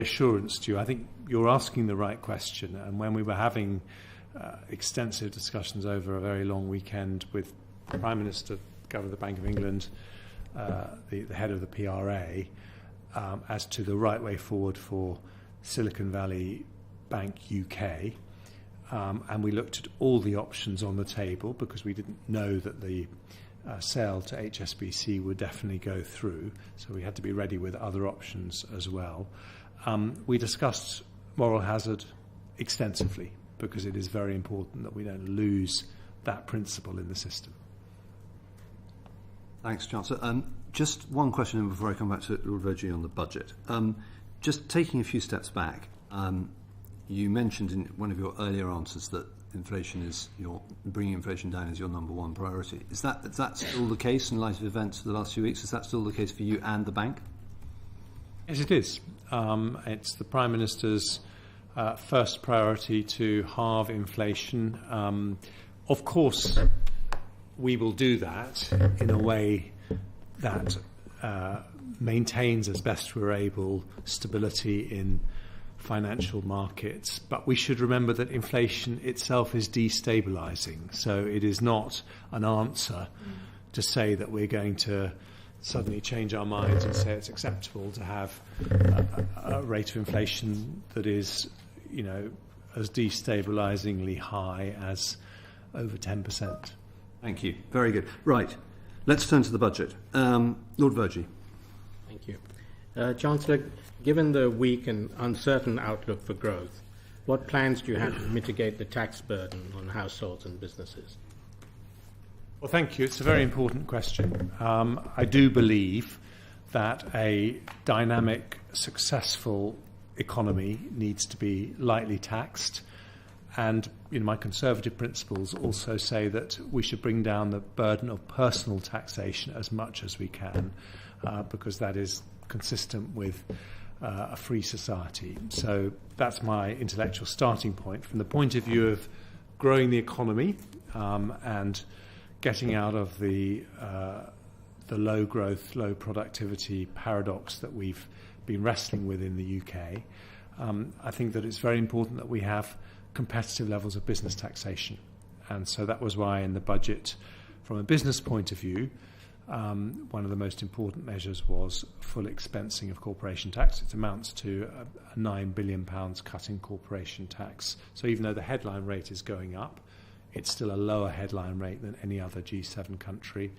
assurance to you. I think you're asking the right question, and when we were having extensive discussions over a very long weekend with the Prime Minister, Governor of the Bank of England, the head of the PRA, as to the right way forward for Silicon Valley Bank UK, and we looked at all the options on the table because we didn't know that the sale to HSBC would definitely go through, so we had to be ready with other options as well. We discussed moral hazard extensively because it is very important that we don't lose that principle in the system. Thanks, Chancellor. Just one question before I come back to Lord Vergy on the budget. Just taking a few steps back, you mentioned in one of your earlier answers that bringing inflation down is your number one priority. Is that still the case in light of events of the last few weeks? Is that still the case for you and the bank? Yes, it is. It's the Prime Minister's first priority to halve inflation. Of course, we will do that in a way that maintains as best we're able stability in financial markets, but we should remember that inflation itself is destabilizing, so it is not an answer to say that we're going to suddenly change our minds and say it's acceptable to have a rate of inflation that is, as destabilizingly high as over 10%. Thank you. Very good. Right. Let's turn to the budget. Lord Vergy. Thank you. Chancellor, given the weak and uncertain outlook for growth, what plans do you have to mitigate the tax burden on households and businesses? Well, thank you. It's a very important question. I do believe that a dynamic, successful economy needs to be lightly taxed. And my conservative principles also say that we should bring down the burden of personal taxation as much as we can, because that is consistent with a free society. So that's my intellectual starting point. From the point of view of growing the economy and getting out of the low growth, low productivity paradox that we've been wrestling with in the UK, I think that it's very important that we have competitive levels of business taxation. And so that was why in the budget, from a business point of view, one of the most important measures was full expensing of corporation tax. It amounts to a £9 billion cut in corporation tax. So even though the headline rate is going up, it's still a lower headline rate than any other G7 country.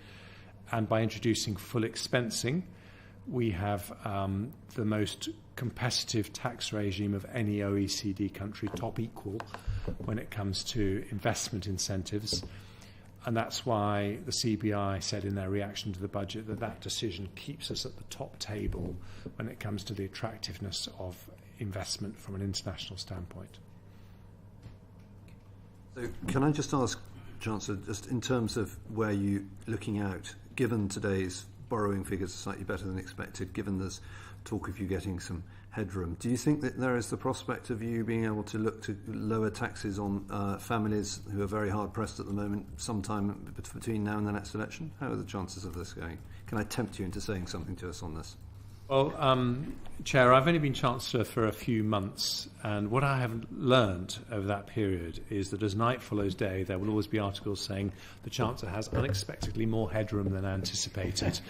And by introducing full expensing, we have the most competitive tax regime of any OECD country, top equal, when it comes to investment incentives. And that's why the CBI said in their reaction to the budget that decision keeps us at the top table when it comes to the attractiveness of investment from an international standpoint. So can I just ask, Chancellor, just in terms of where you looking out, given today's borrowing figures are slightly better than expected, given there's talk of you getting some headroom, do you think that there is the prospect of you being able to look to lower taxes on families who are very hard pressed at the moment sometime between now and the next election? How are the chances of this going? Can I tempt you into saying something to us on this? Well, Chair, I've only been Chancellor for a few months, and what I have learned over that period is that as night follows day, there will always be articles saying the Chancellor has unexpectedly more headroom than anticipated.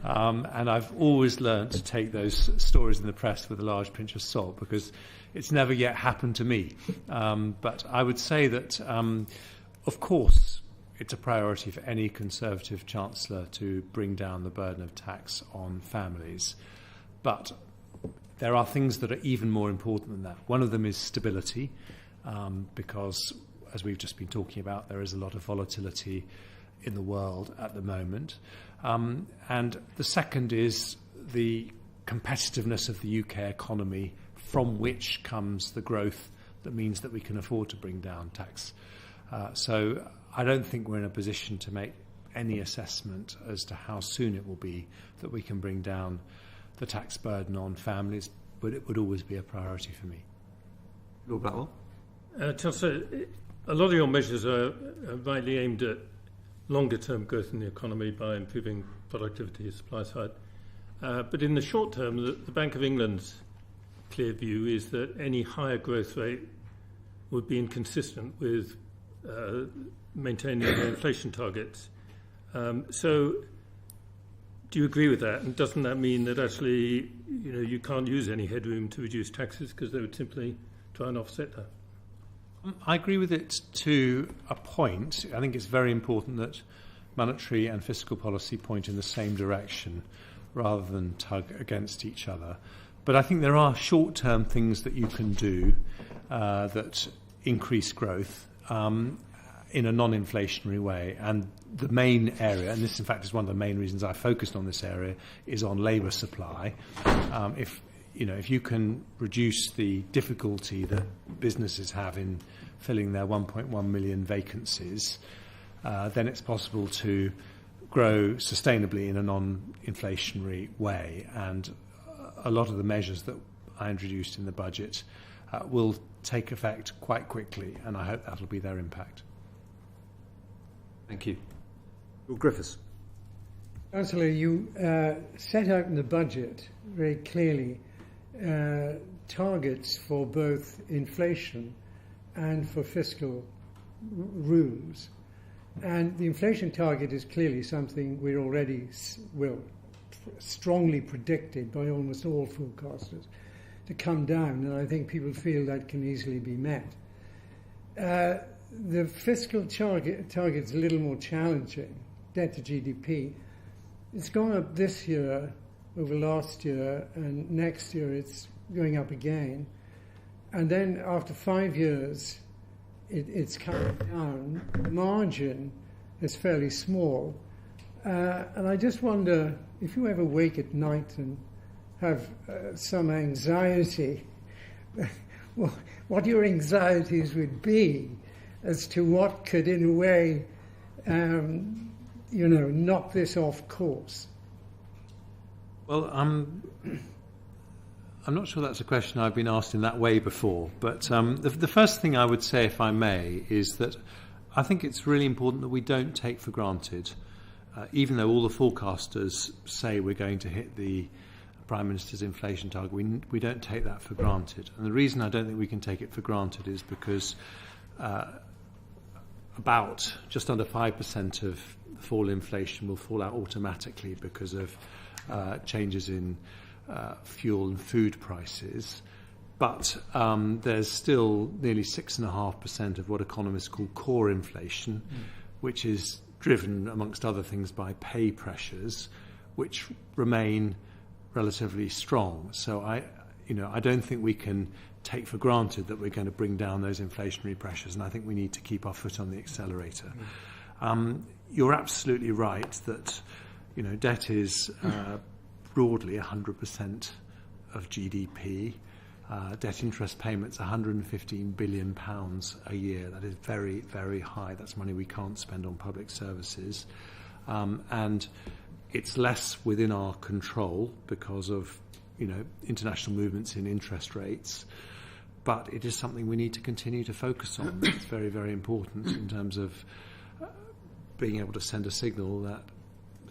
And I've always learned to take those stories in the press with a large pinch of salt, because it's never yet happened to me. But I would say that, of course, it's a priority for any Conservative Chancellor to bring down the burden of tax on families. But there are things that are even more important than that. One of them is stability, because, as we've just been talking about, there is a lot of volatility in the world at the moment. And the second is the competitiveness of the UK economy, from which comes the growth that means that we can afford to bring down tax. So I don't think we're in a position to make any assessment as to how soon it will be that we can bring down the tax burden on families, but it would always be a priority for me. Lord Blackwell? Chancellor, a lot of your measures are rightly aimed at longer-term growth in the economy by improving productivity, supply side. But in the short term, the Bank of England's clear view is that any higher growth rate would be inconsistent with maintaining the inflation targets. So do you agree with that? And doesn't that mean that actually you can't use any headroom to reduce taxes because they would simply try and offset that? I agree with it to a point. I think it's very important that monetary and fiscal policy point in the same direction rather than tug against each other. But I think there are short-term things that you can do that increase growth in a non-inflationary way. And the main area, and this in fact is one of the main reasons I focused on this area, is on labour supply. If you can reduce the difficulty that businesses have in filling their 1.1 million vacancies, then it's possible to grow sustainably in a non-inflationary way. And a lot of the measures that I introduced in the budget will take effect quite quickly, and I hope that'll be their impact. Thank you. Lord Griffiths. Chancellor, you set out in the budget very clearly targets for both inflation and for fiscal rules. And the inflation target is clearly something we're already strongly predicted by almost all forecasters to come down, and I think people feel that can easily be met. The fiscal target is a little more challenging, debt to GDP. It's gone up this year over last year, and next year it's going up again. And then after 5 years, it's coming down. The margin is fairly small. And I just wonder if you ever wake at night and have some anxiety, what your anxieties would be as to what could, in a way, knock this off course. Well, I'm not sure that's a question I've been asked in that way before, but the first thing I would say, if I may, is that I think it's really important that we don't take for granted, even though all the forecasters say we're going to hit the Prime Minister's inflation target, we don't take that for granted. And the reason I don't think we can take it for granted is because about just under 5% of fall inflation will fall out automatically because of changes in fuel and food prices. But there's still nearly 6.5% of what economists call core inflation, which is driven, amongst other things, by pay pressures, which remain relatively strong. So I don't think we can take for granted that we're going to bring down those inflationary pressures, and I think we need to keep our foot on the accelerator. You're absolutely right that debt is broadly 100% of GDP. Debt interest payments, £115 billion a year. That is very, very high. That's money we can't spend on public services. And it's less within our control because of international movements in interest rates. But it is something we need to continue to focus on. It's very, very important in terms of being able to send a signal that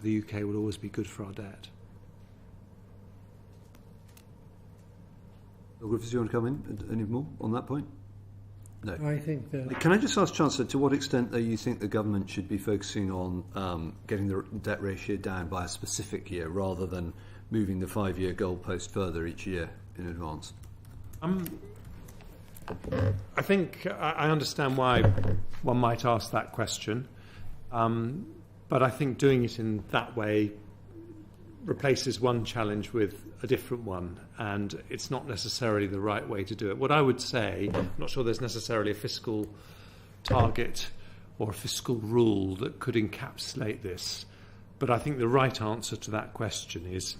the UK will always be good for our debt. Griffiths, do you want to come in any more on that point? No. I think that... Can I just ask, Chancellor, to what extent you think the government should be focusing on getting the debt ratio down by a specific year rather than moving the 5-year goalpost further each year in advance? I think I understand why one might ask that question, but I think doing it in that way replaces one challenge with a different one, and it's not necessarily the right way to do it. What I would say, I'm not sure there's necessarily a fiscal target or a fiscal rule that could encapsulate this, but I think the right answer to that question is,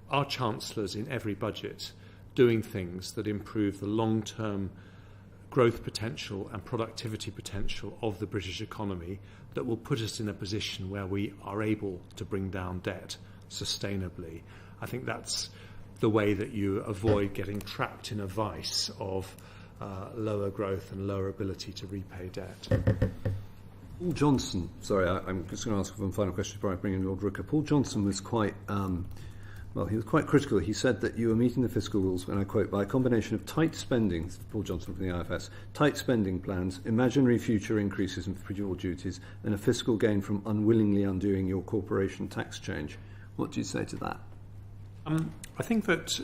are chancellors in every budget doing things that improve the long-term growth potential and productivity potential of the British economy that will put us in a position where we are able to bring down debt sustainably? I think that's the way that you avoid getting trapped in a vice of lower growth and lower ability to repay debt. Paul Johnson, sorry, I'm just going to ask one final question before I bring in Lord Rooker. Paul Johnson was quite well, he was quite critical. He said that you were meeting the fiscal rules, and I quote, by a combination of tight spending, Paul Johnson from the IFS, tight spending plans, imaginary future increases in fuel duties, and a fiscal gain from unwillingly undoing your corporation tax change. What do you say to that? I think that,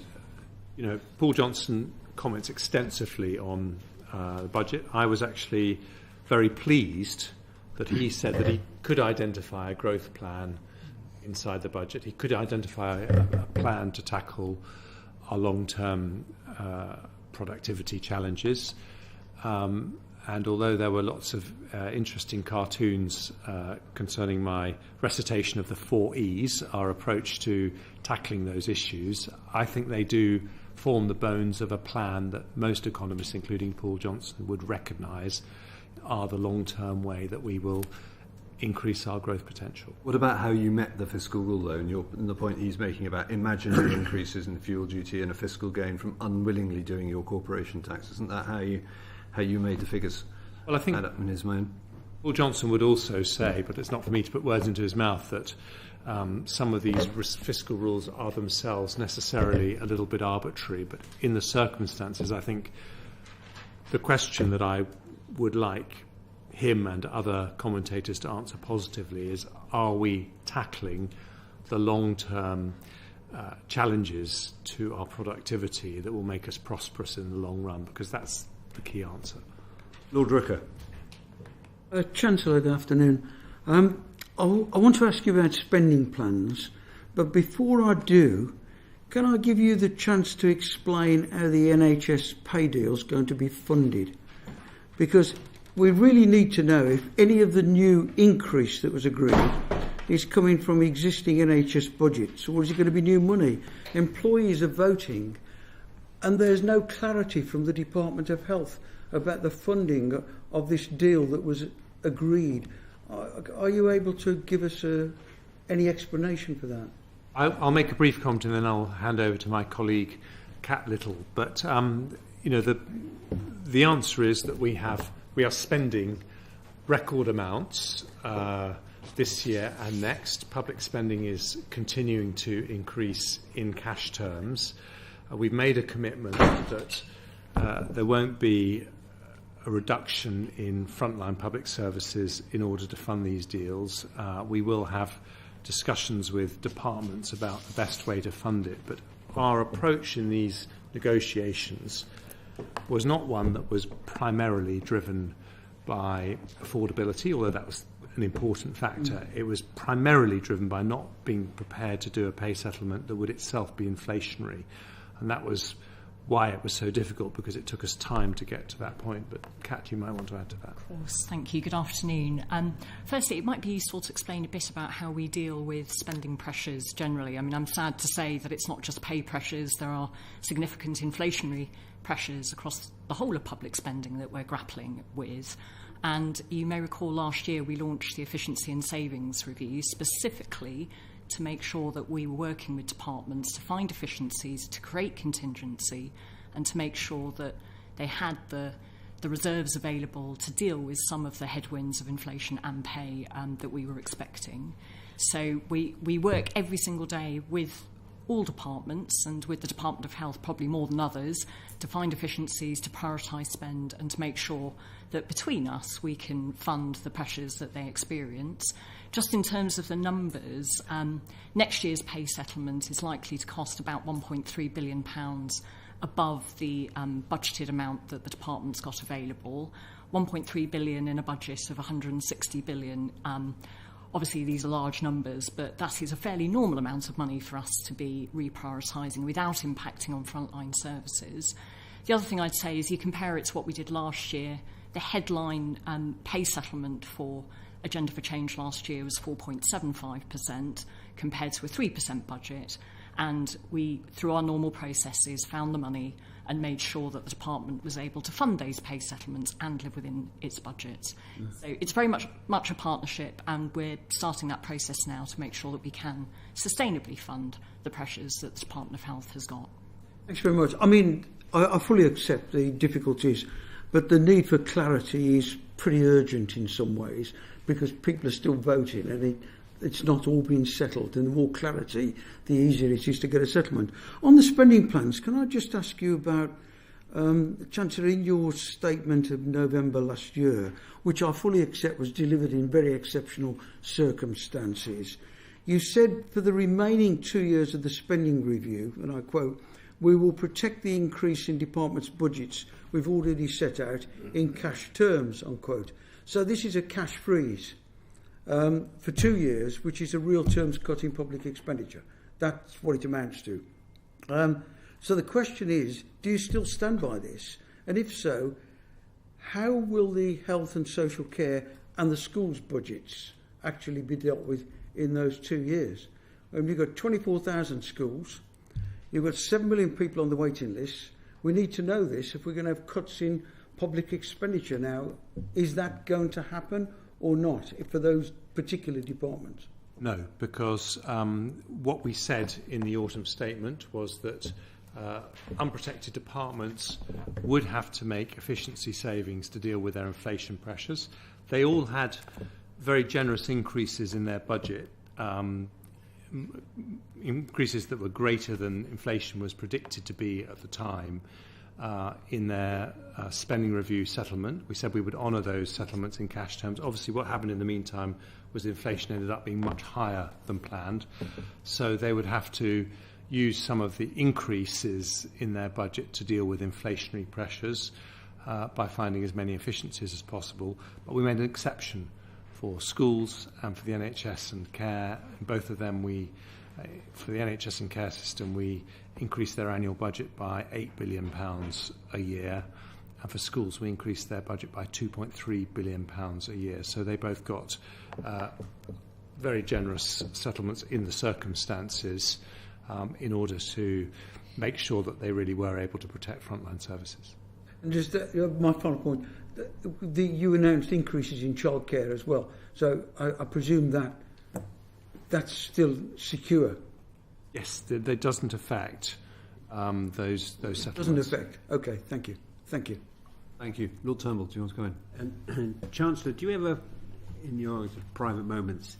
Paul Johnson comments extensively on the budget. I was actually very pleased that he said that he could identify a growth plan inside the budget. He could identify a plan to tackle our long-term productivity challenges. And although there were lots of interesting cartoons concerning my recitation of the 4 E's, our approach to tackling those issues, I think they do form the bones of a plan that most economists, including Paul Johnson, would recognise are the long-term way that we will increase our growth potential. What about how you met the fiscal rule, though, and the point he's making about imaginary increases in fuel duty and a fiscal gain from unwillingly doing your corporation tax? Isn't that how you made the figures Well, I think add up in his mind? Paul Johnson would also say, but it's not for me to put words into his mouth, that some of these fiscal rules are themselves necessarily a little bit arbitrary. But in the circumstances, I think the question that I would like him and other commentators to answer positively is, are we tackling the long-term challenges to our productivity that will make us prosperous in the long run? Because that's the key answer. Lord Rooker. Chancellor, good afternoon. I want to ask you about spending plans, but before I do, can I give you the chance to explain how the NHS pay deal is going to be funded? Because we really need to know if any of the new increase that was agreed is coming from existing NHS budgets, or is it going to be new money? Employees are voting, and there's no clarity from the Department of Health about the funding of this deal that was agreed. Are you able to give us any explanation for that? I'll make a brief comment and then I'll hand over to my colleague Kat Little. But the answer is that we are spending record amounts this year and next. Public spending is continuing to increase in cash terms. We've made a commitment that there won't be a reduction in frontline public services in order to fund these deals. We will have discussions with departments about the best way to fund it, but our approach in these negotiations was not one that was primarily driven by affordability, although that was an important factor. It was primarily driven by not being prepared to do a pay settlement that would itself be inflationary, and that was why it was so difficult, because it took us time to get to that point. But Kat, you might want to add to that. Of course, thank you. Good afternoon. Firstly, it might be useful to explain a bit about how we deal with spending pressures generally. I mean, I'm sad to say that it's not just pay pressures. There are significant inflationary pressures across the whole of public spending that we're grappling with. And you may recall last year we launched the Efficiency and Savings Review specifically to make sure that we were working with departments to find efficiencies, to create contingency, and to make sure that they had the reserves available to deal with some of the headwinds of inflation and pay that we were expecting. So we work every single day with all departments, and with the Department of Health probably more than others, to find efficiencies, to prioritise spend, and to make sure that between us we can fund the pressures that they experience. Just in terms of the numbers, next year's pay settlement is likely to cost about £1.3 billion above the budgeted amount that the department's got available. 1.3 billion in a budget of 160 billion. Obviously, these are large numbers, but that is a fairly normal amount of money for us to be reprioritising without impacting on frontline services. The other thing I'd say is you compare it to what we did last year. The headline pay settlement for Agenda for Change last year was 4.75% compared to a 3% budget. And we, through our normal processes, found the money and made sure that the department was able to fund those pay settlements and live within its budget. So it's very much a partnership, and we're starting that process now to make sure that we can sustainably fund the pressures that the Department of Health has got. Thanks very much. I mean, I fully accept the difficulties, but the need for clarity is pretty urgent in some ways, because people are still voting, and it's not all been settled, and the more clarity, the easier it is to get a settlement. On the spending plans, can I just ask you about, Chancellor, in your statement of November last year, which I fully accept was delivered in very exceptional circumstances, you said for the remaining 2 years of the spending review, and I quote, "We will protect the increase in departments' budgets we've already set out in cash terms," unquote. So this is a cash freeze for 2 years, which is a real terms cut in public expenditure. That's what it amounts to. So the question is, do you still stand by this? And if so, how will the health and social care and the schools' budgets actually be dealt with in those 2 years? And you've got 24,000 schools, you've got 7 million people on the waiting list. We need to know this if we're going to have cuts in public expenditure. Now, is that going to happen or not for those particular departments? No, because what we said in the autumn statement was that unprotected departments would have to make efficiency savings to deal with their inflation pressures. They all had very generous increases in their budget, increases that were greater than inflation was predicted to be at the time. In their spending review settlement, we said we would honour those settlements in cash terms. Obviously, what happened in the meantime was inflation ended up being much higher than planned, so they would have to use some of the increases in their budget to deal with inflationary pressures by finding as many efficiencies as possible. But we made an exception for schools and for the NHS and care. In both of them, for the NHS and care system, we increased their annual budget by £8 billion a year. And for schools, we increased their budget by £2.3 billion a year. So they both got very generous settlements in the circumstances in order to make sure that they really were able to protect frontline services. And just my final point, you announced increases in childcare as well. So I presume that's still secure. Yes, that doesn't affect those settlements. Doesn't affect. Okay, thank you. Thank you. Thank you. Lord Turnbull, do you want to come in? And Chancellor, do you ever, in your private moments,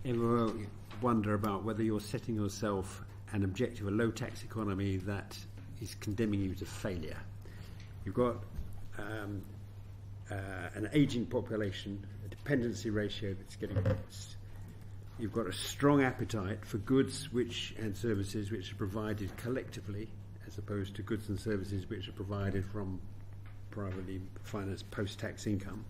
ever wonder about whether you're setting yourself an objective, a low-tax economy that is condemning you to failure? You've got an ageing population, a dependency ratio that's getting worse. You've got a strong appetite for goods and services which are provided collectively, as opposed to goods and services which are provided from privately financed post-tax income,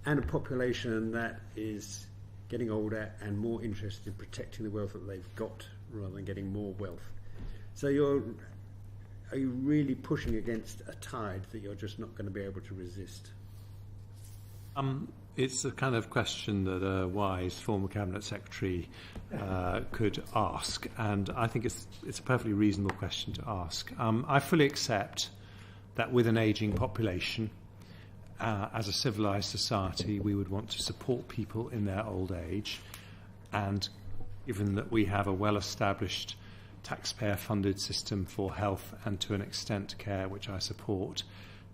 and a population that is getting older and more interested in protecting the wealth that they've got rather than getting more wealth. So are you really pushing against a tide that you're just not going to be able to resist? It's the kind of question that a wise former Cabinet Secretary could ask, and I think it's a perfectly reasonable question to ask. I fully accept that with an ageing population, as a civilised society, we would want to support people in their old age, and given that we have a well-established taxpayer-funded system for health and to an extent care, which I support,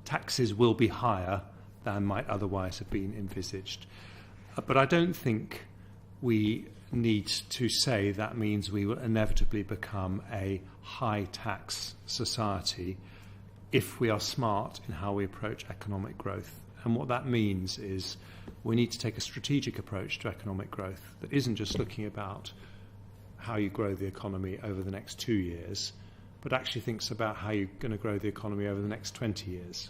taxes will be higher than might otherwise have been envisaged. But I don't think we need to say that means we will inevitably become a high-tax society if we are smart in how we approach economic growth. And what that means is we need to take a strategic approach to economic growth that isn't just looking about how you grow the economy over the next 2 years, but actually thinks about how you're going to grow the economy over the next 20 years.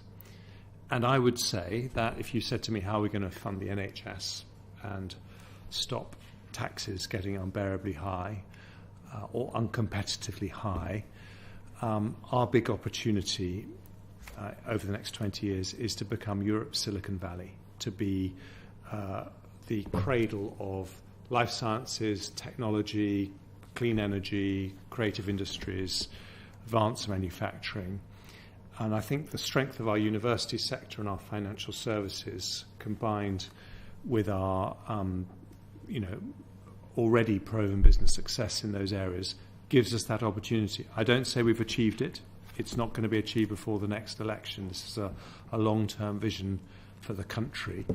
And I would say that if you said to me, how are we going to fund the NHS and stop taxes getting unbearably high or uncompetitively high, our big opportunity over the next 20 years is to become Europe's Silicon Valley, to be the cradle of life sciences, technology, clean energy, creative industries, advanced manufacturing. And I think the strength of our university sector and our financial services, combined with our already proven business success in those areas, gives us that opportunity. I don't say we've achieved it. It's not going to be achieved before the next election. This is a long-term vision for the country.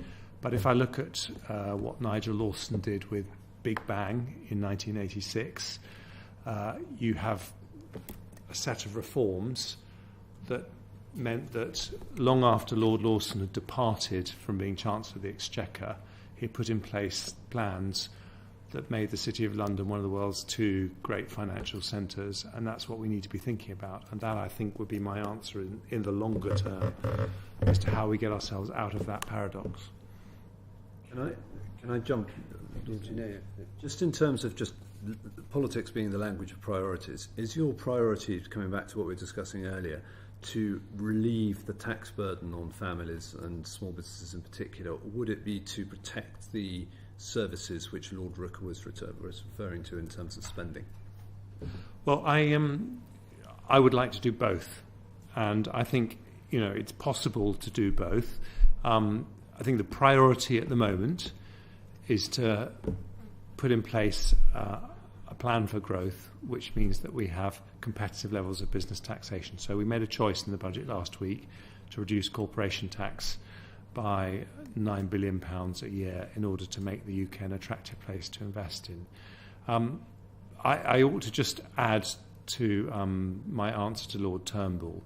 But if I look at what Nigel Lawson did with Big Bang in 1986, you have a set of reforms that meant that long after Lord Lawson had departed from being Chancellor of the Exchequer, he put in place plans that made the City of London one of the world's 2 great financial centres, and that's what we need to be thinking about. And that, I think, would be my answer in the longer term as to how we get ourselves out of that paradox. Can I jump? Just in terms of just politics being the language of priorities, is your priority, coming back to what we were discussing earlier, to relieve the tax burden on families and small businesses in particular, or would it be to protect the services which Lord Rooker was referring to in terms of spending? Well, I would like to do both, and I think it's possible to do both. I think the priority at the moment is to put in place a plan for growth, which means that we have competitive levels of business taxation. So we made a choice in the budget last week to reduce corporation tax by £9 billion a year in order to make the UK an attractive place to invest in. I ought to just add to my answer to Lord Turnbull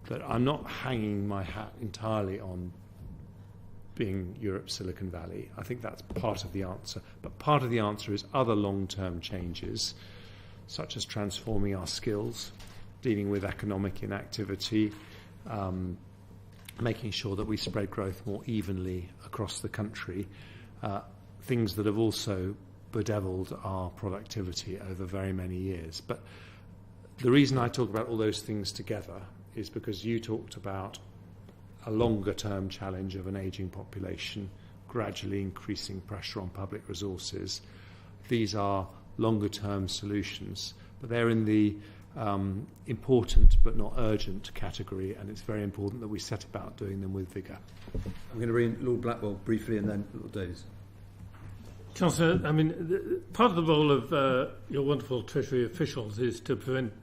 that I'm not hanging my hat entirely on being Europe's Silicon Valley. I think that's part of the answer. But part of the answer is other long-term changes, such as transforming our skills, dealing with economic inactivity, making sure that we spread growth more evenly across the country, things that have also bedeviled our productivity over very many years. But the reason I talk about all those things together is because you talked about a longer-term challenge of an ageing population, gradually increasing pressure on public resources. These are longer-term solutions, but they're in the important but not urgent category, and it's very important that we set about doing them with vigour. I'm going to bring Lord Blackwell briefly and then Lord Davies. Chancellor, part of the role of your wonderful Treasury officials is to prevent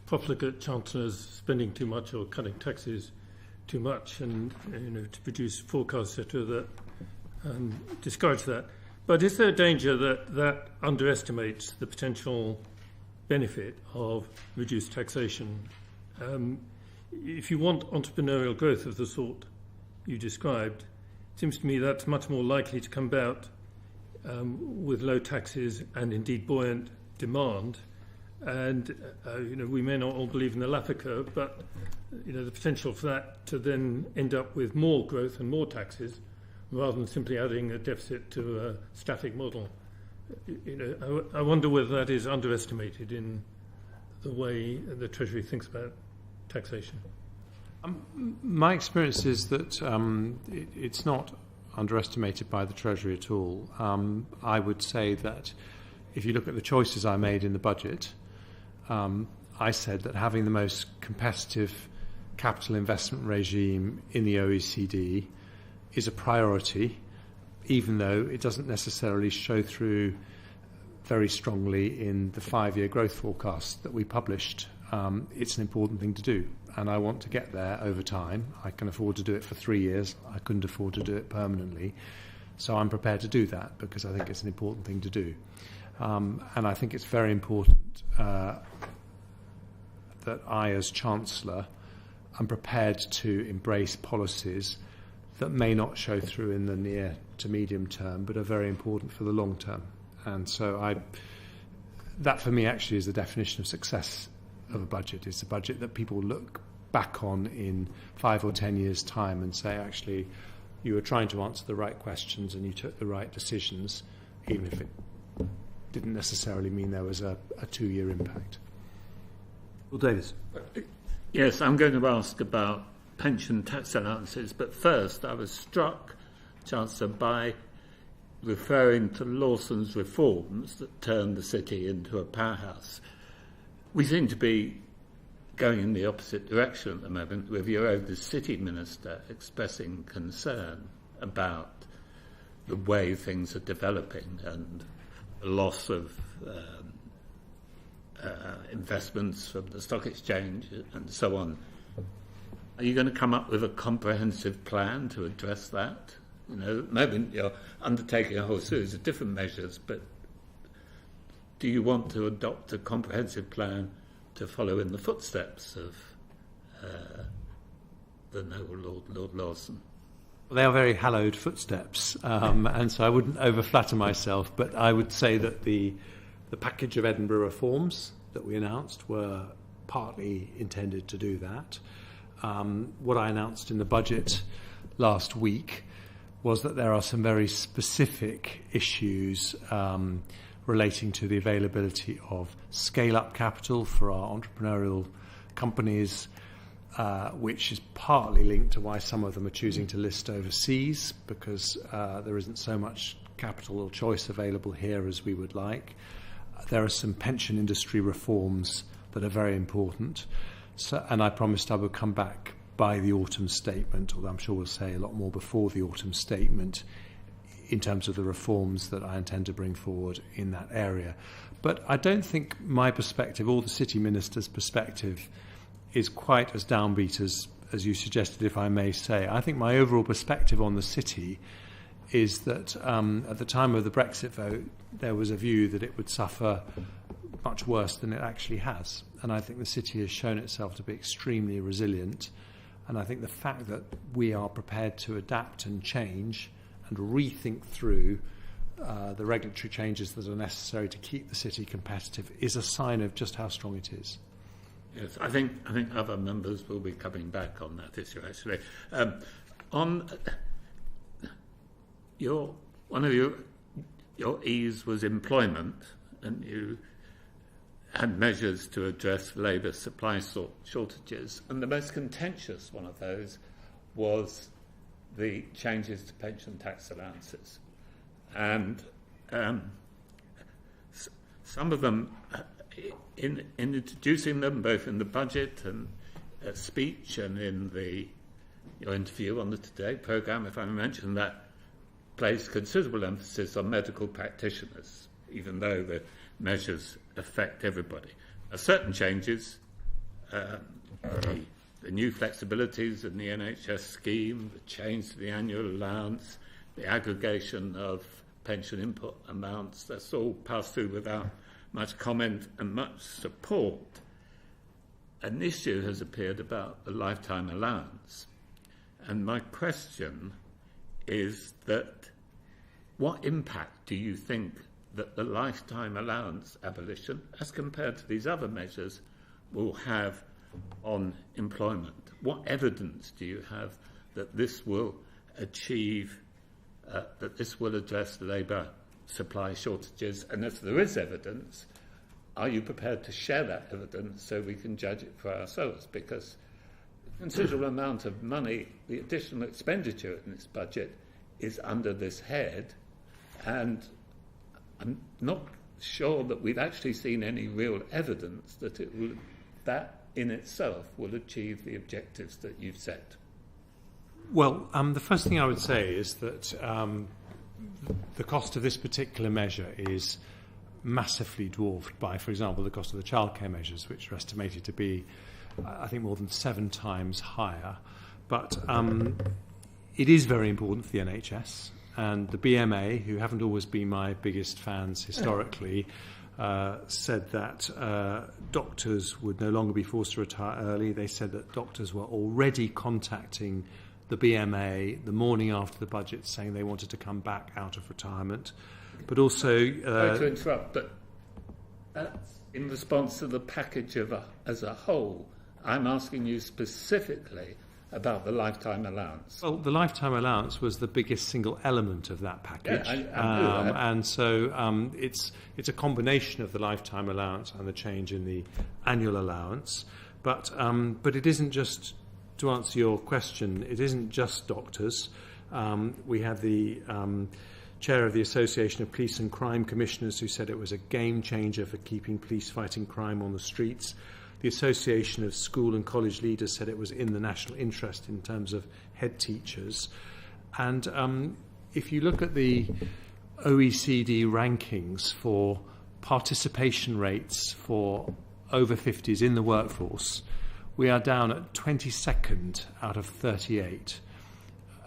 profligate chancellors spending too much or cutting taxes too much, and to produce forecasts, etc., that discourage that. But is there a danger that underestimates the potential benefit of reduced taxation? If you want entrepreneurial growth of the sort you described, it seems to me that's much more likely to come about with low taxes and indeed buoyant demand. And we may not all believe in the Laffer curve, but the potential for that to then end up with more growth and more taxes rather than simply adding a deficit to a static model. I wonder whether that is underestimated in the way the Treasury thinks about taxation. My experience is that it's not underestimated by the Treasury at all. I would say that if you look at the choices I made in the budget, I said that having the most competitive capital investment regime in the OECD is a priority, even though it doesn't necessarily show through very strongly in the 5-year growth forecast that we published. It's an important thing to do, and I want to get there over time. I can afford to do it for 3 years. I couldn't afford to do it permanently. So I'm prepared to do that because I think it's an important thing to do. And I think it's very important that I, as Chancellor, am prepared to embrace policies that may not show through in the near to medium term, but are very important for the long term. And so that for me actually is the definition of success of a budget. It's a budget that people look back on in 5 or 10 years' time and say, actually, you were trying to answer the right questions and you took the right decisions, even if it didn't necessarily mean there was a 2-year impact. Well, Davies. Yes, I'm going to ask about pension tax allowances, but first I was struck, Chancellor, by referring to Lawson's reforms that turned the city into a powerhouse. We seem to be going in the opposite direction at the moment, with your own city minister expressing concern about the way things are developing and the loss of investments from the stock exchange and so on. Are you going to come up with a comprehensive plan to address that? At the moment you're undertaking a whole series of different measures, but do you want to adopt a comprehensive plan to follow in the footsteps of the noble Lord Lawson? Well, they are very hallowed footsteps, and so I wouldn't overflatter myself, but I would say that the package of Edinburgh reforms that we announced were partly intended to do that. What I announced in the budget last week was that there are some very specific issues relating to the availability of scale-up capital for our entrepreneurial companies, which is partly linked to why some of them are choosing to list overseas, because there isn't so much capital or choice available here as we would like. There are some pension industry reforms that are very important. So, and I promised I would come back by the autumn statement, although I'm sure we'll say a lot more before the autumn statement, in terms of the reforms that I intend to bring forward in that area. But I don't think my perspective or the City Minister's perspective is quite as downbeat as you suggested, if I may say. I think my overall perspective on the city is that at the time of the Brexit vote, there was a view that it would suffer much worse than it actually has. And I think the city has shown itself to be extremely resilient. And I think the fact that we are prepared to adapt and change and rethink through the regulatory changes that are necessary to keep the city competitive is a sign of just how strong it is. Yes, I think other members will be coming back on that issue, actually. On one of your E's was employment, and you had measures to address labour supply shortages, and the most contentious one of those was the changes to pension tax allowances. And some of them, in introducing them, both in the budget and speech and in your interview on the Today programme, if I mention that, placed considerable emphasis on medical practitioners, even though the measures affect everybody. Certain changes, the new flexibilities in the NHS scheme, the change to the annual allowance, the aggregation of pension input amounts, that's all passed through without much comment and much support. An issue has appeared about the lifetime allowance. And my question is that what impact do you think that the lifetime allowance abolition, as compared to these other measures, will have on employment? What evidence do you have that this will achieve, that this will address the labour supply shortages? And if there is evidence, are you prepared to share that evidence so we can judge it for ourselves? Because a considerable amount of money, the additional expenditure in this budget, is under this head, and I'm not sure that we've actually seen any real evidence that that in itself will achieve the objectives that you've set. Well, the first thing I would say is that the cost of this particular measure is massively dwarfed by, for example, the cost of the childcare measures, which are estimated to be, I think, more than 7 times higher. But it is very important for the NHS, and the BMA, who haven't always been my biggest fans historically, said that doctors would no longer be forced to retire early. They said that doctors were already contacting the BMA the morning after the budget saying they wanted to come back out of retirement. But also... Sorry to interrupt, but that's in response to the package as a whole. I'm asking you specifically about the lifetime allowance. Well, the lifetime allowance was the biggest single element of that package. Yeah, I know that. And so it's a combination of the lifetime allowance and the change in the annual allowance. But it isn't just, to answer your question, it isn't just doctors. We had the chair of the Association of Police and Crime Commissioners who said it was a game changer for keeping police fighting crime on the streets. The Association of School and College Leaders said it was in the national interest in terms of head teachers. And if you look at the OECD rankings for participation rates for over 50s in the workforce, we are down at 22nd out of 38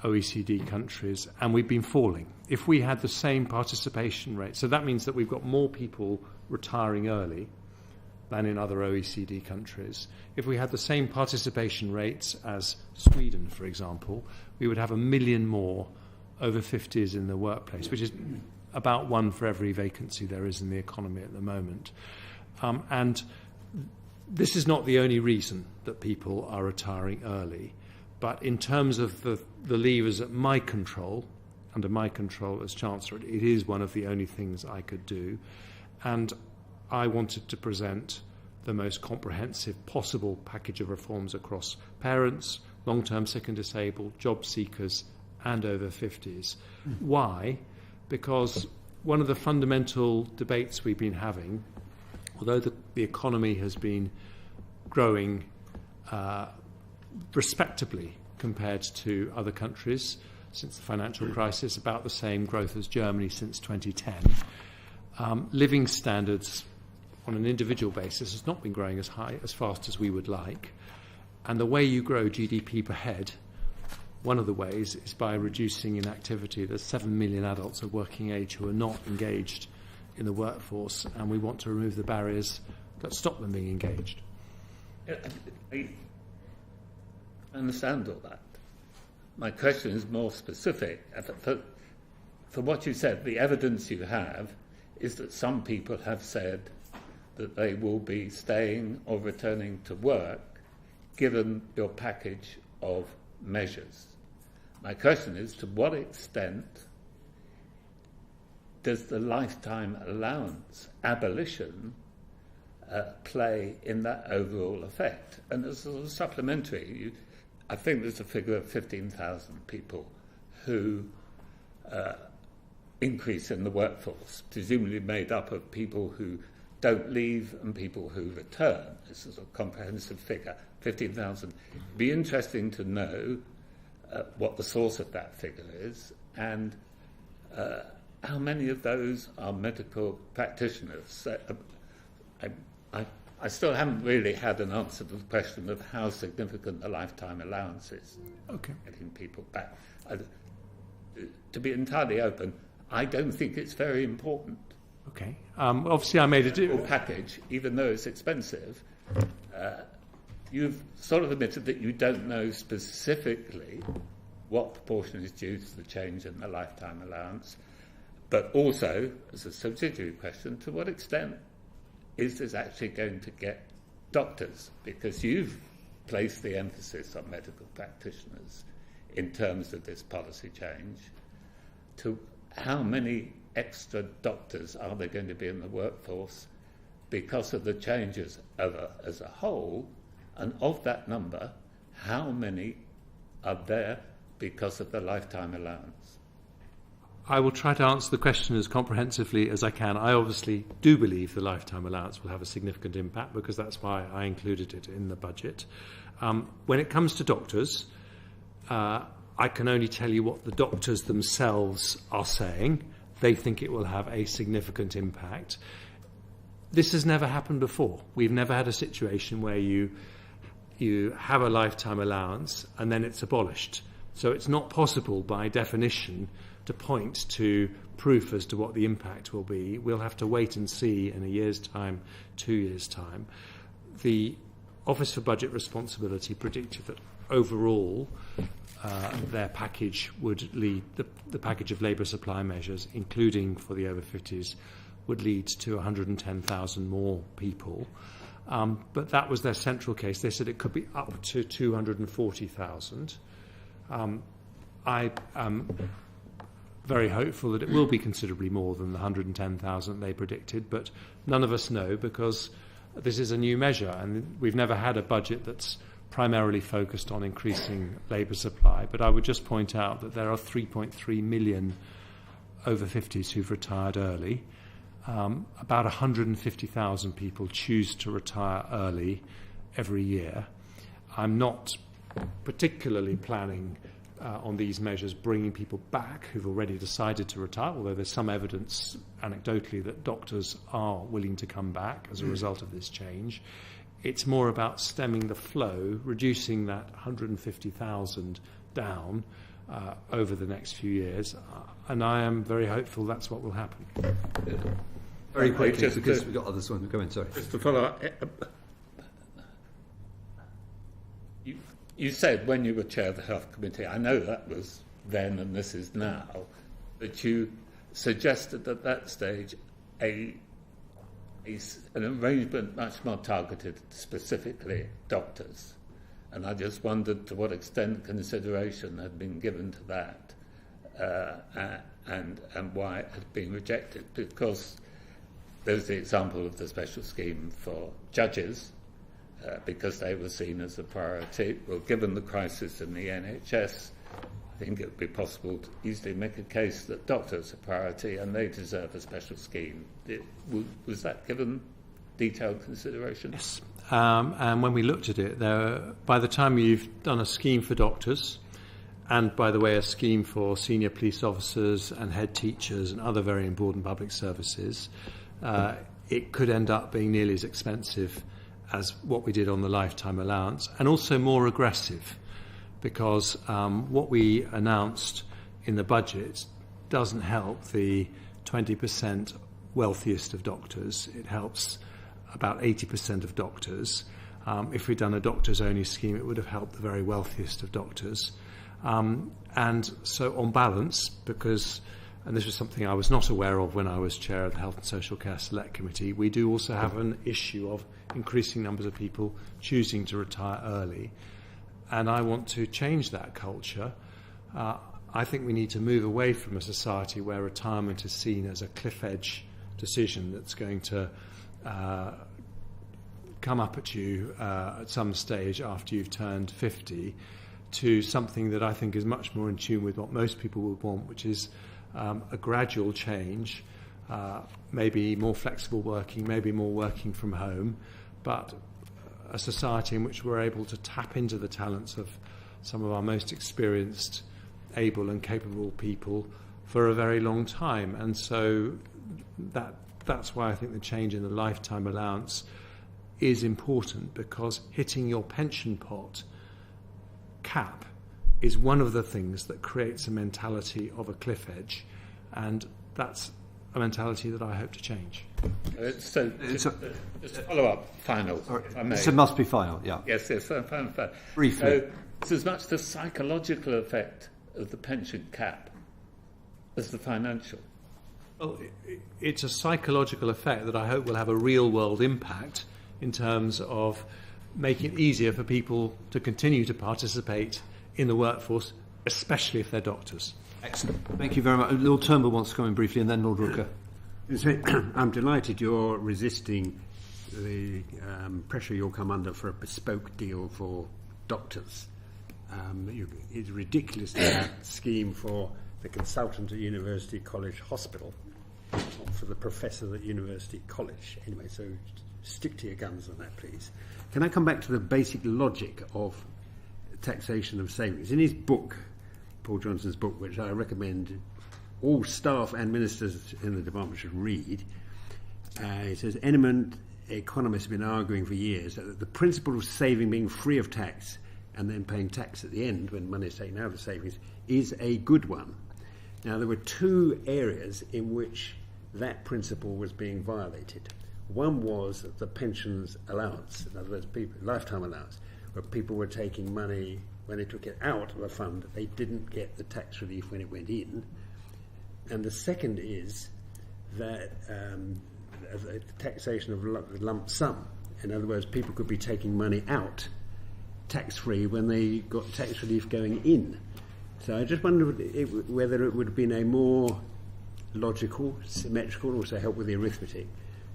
OECD countries, and we've been falling. If we had the same participation rate, so that means that we've got more people retiring early than in other OECD countries. If we had the same participation rates as Sweden, for example, we would have 1 million more over 50s in the workplace, which is about one for every vacancy there is in the economy at the moment. And this is not the only reason that people are retiring early, but in terms of the levers at my control, under my control as Chancellor, it is one of the only things I could do. And I wanted to present the most comprehensive possible package of reforms across parents, long-term sick and disabled, job seekers, and over 50s. Why? Because one of the fundamental debates we've been having, although the economy has been growing respectably compared to other countries since the financial crisis, about the same growth as Germany since 2010, living standards on an individual basis has not been growing as fast as we would like. And the way you grow GDP per head, one of the ways, is by reducing inactivity. There's 7 million adults of working age who are not engaged in the workforce, and we want to remove the barriers that stop them being engaged. I understand all that. My question is more specific. For what you said, the evidence you have is that some people have said that they will be staying or returning to work given your package of measures. My question is, to what extent does the lifetime allowance abolition play in that overall effect? And as a supplementary, I think there's a figure of 15,000 people who increase in the workforce, presumably made up of people who don't leave and people who return. This is a comprehensive figure, 15,000. It'd be interesting to know what the source of that figure is and how many of those are medical practitioners. I still haven't really had an answer to the question of how significant the lifetime allowance is. Okay. Getting people back. To be entirely open, I don't think it's very important. Okay. Obviously, I made a package, even though it's expensive. You've sort of admitted that you don't know specifically what proportion is due to the change in the lifetime allowance, but also, as a subsidiary question, to what extent is this actually going to get doctors? Because you've placed the emphasis on medical practitioners in terms of this policy change. To how many extra doctors are there going to be in the workforce because of the changes as a whole? And of that number, how many are there because of the lifetime allowance? I will try to answer the question as comprehensively as I can. I obviously do believe the lifetime allowance will have a significant impact because that's why I included it in the budget. When it comes to doctors, I can only tell you what the doctors themselves are saying. They think it will have a significant impact. This has never happened before. We've never had a situation where you have a lifetime allowance and then it's abolished. So it's not possible by definition to point to proof as to what the impact will be. We'll have to wait and see in a year's time, 2 years' time. The Office for Budget Responsibility predicted that overall their package would lead, the package of labour supply measures, including for the over 50s, would lead to 110,000 more people. But that was their central case. They said it could be up to 240,000. I am very hopeful that it will be considerably more than the 110,000 they predicted, but none of us know because this is a new measure and we've never had a budget that's primarily focused on increasing labour supply. But I would just point out that there are 3.3 million over 50s who've retired early. About 150,000 people choose to retire early every year. I'm not particularly planning on these measures bringing people back who've already decided to retire, although there's some evidence anecdotally that doctors are willing to come back as a result of this change. It's more about stemming the flow, reducing that 150,000 down over the next few years, and I am very hopeful that's what will happen. Very quickly, just because to- we've got others who want to go in. Sorry. Just to follow up, you said when you were chair of the Health Committee, I know that was then and this is now, that you suggested at that stage an arrangement much more targeted specifically at doctors. And I just wondered to what extent consideration had been given to that and why it had been rejected. Because there's the example of the special scheme for judges, because they were seen as a priority. Well, given the crisis in the NHS, I think it would be possible to easily make a case that doctors are a priority and they deserve a special scheme. Was that given detailed consideration? Yes. And when we looked at it, by the time you've done a scheme for doctors, and by the way, a scheme for senior police officers and head teachers and other very important public services, it could end up being nearly as expensive as what we did on the lifetime allowance, and also more aggressive, because what we announced in the budget doesn't help the 20% wealthiest of doctors. It helps about 80% of doctors. If we'd done a doctors-only scheme, it would have helped the very wealthiest of doctors. And so on balance, because, and this was something I was not aware of when I was chair of the Health and Social Care Select Committee, we do also have an issue of increasing numbers of people choosing to retire early. And I want to change that culture. I think we need to move away from a society where retirement is seen as a cliff edge decision that's going to come up at you at some stage after you've turned 50, to something that I think is much more in tune with what most people would want, which is a gradual change, maybe more flexible working, maybe more working from home, but a society in which we're able to tap into the talents of some of our most experienced, able and capable people for a very long time. And so that's why I think the change in the lifetime allowance is important, because hitting your pension pot cap is one of the things that creates a mentality of a cliff edge, and that's a mentality that I hope to change. So, just to follow up, final, if I may. So it must be final, yeah. Yes, final. Briefly. So it's as much the psychological effect of the pension cap as the financial. Well, it's a psychological effect that I hope will have a real-world impact in terms of making it easier for people to continue to participate in the workforce, especially if they're doctors. Excellent. Thank you very much. Lord Turnbull wants to come in briefly, and then Lord Rooker. I'm delighted you're resisting the pressure you'll come under for a bespoke deal for doctors. It's ridiculous to have a scheme for the consultant at University College Hospital, not for the professor at University College. Anyway, so stick to your guns on that, please. Can I come back to the basic logic of taxation of savings? In his book, Paul Johnson's book, which I recommend all staff and ministers in the department should read, it says, eminent economists have been arguing for years that the principle of saving being free of tax and then paying tax at the end when money is taken out of savings is a good one. Now, there were two areas in which that principle was being violated. One was the pensions allowance, in other words, lifetime allowance, where people were taking money when they took it out of a fund, they didn't get the tax relief when it went in. And the second is that the taxation of lump sum. In other words, people could be taking money out tax-free when they got tax relief going in. So I just wondered whether it would have been a more logical, symmetrical, also help with the arithmetic,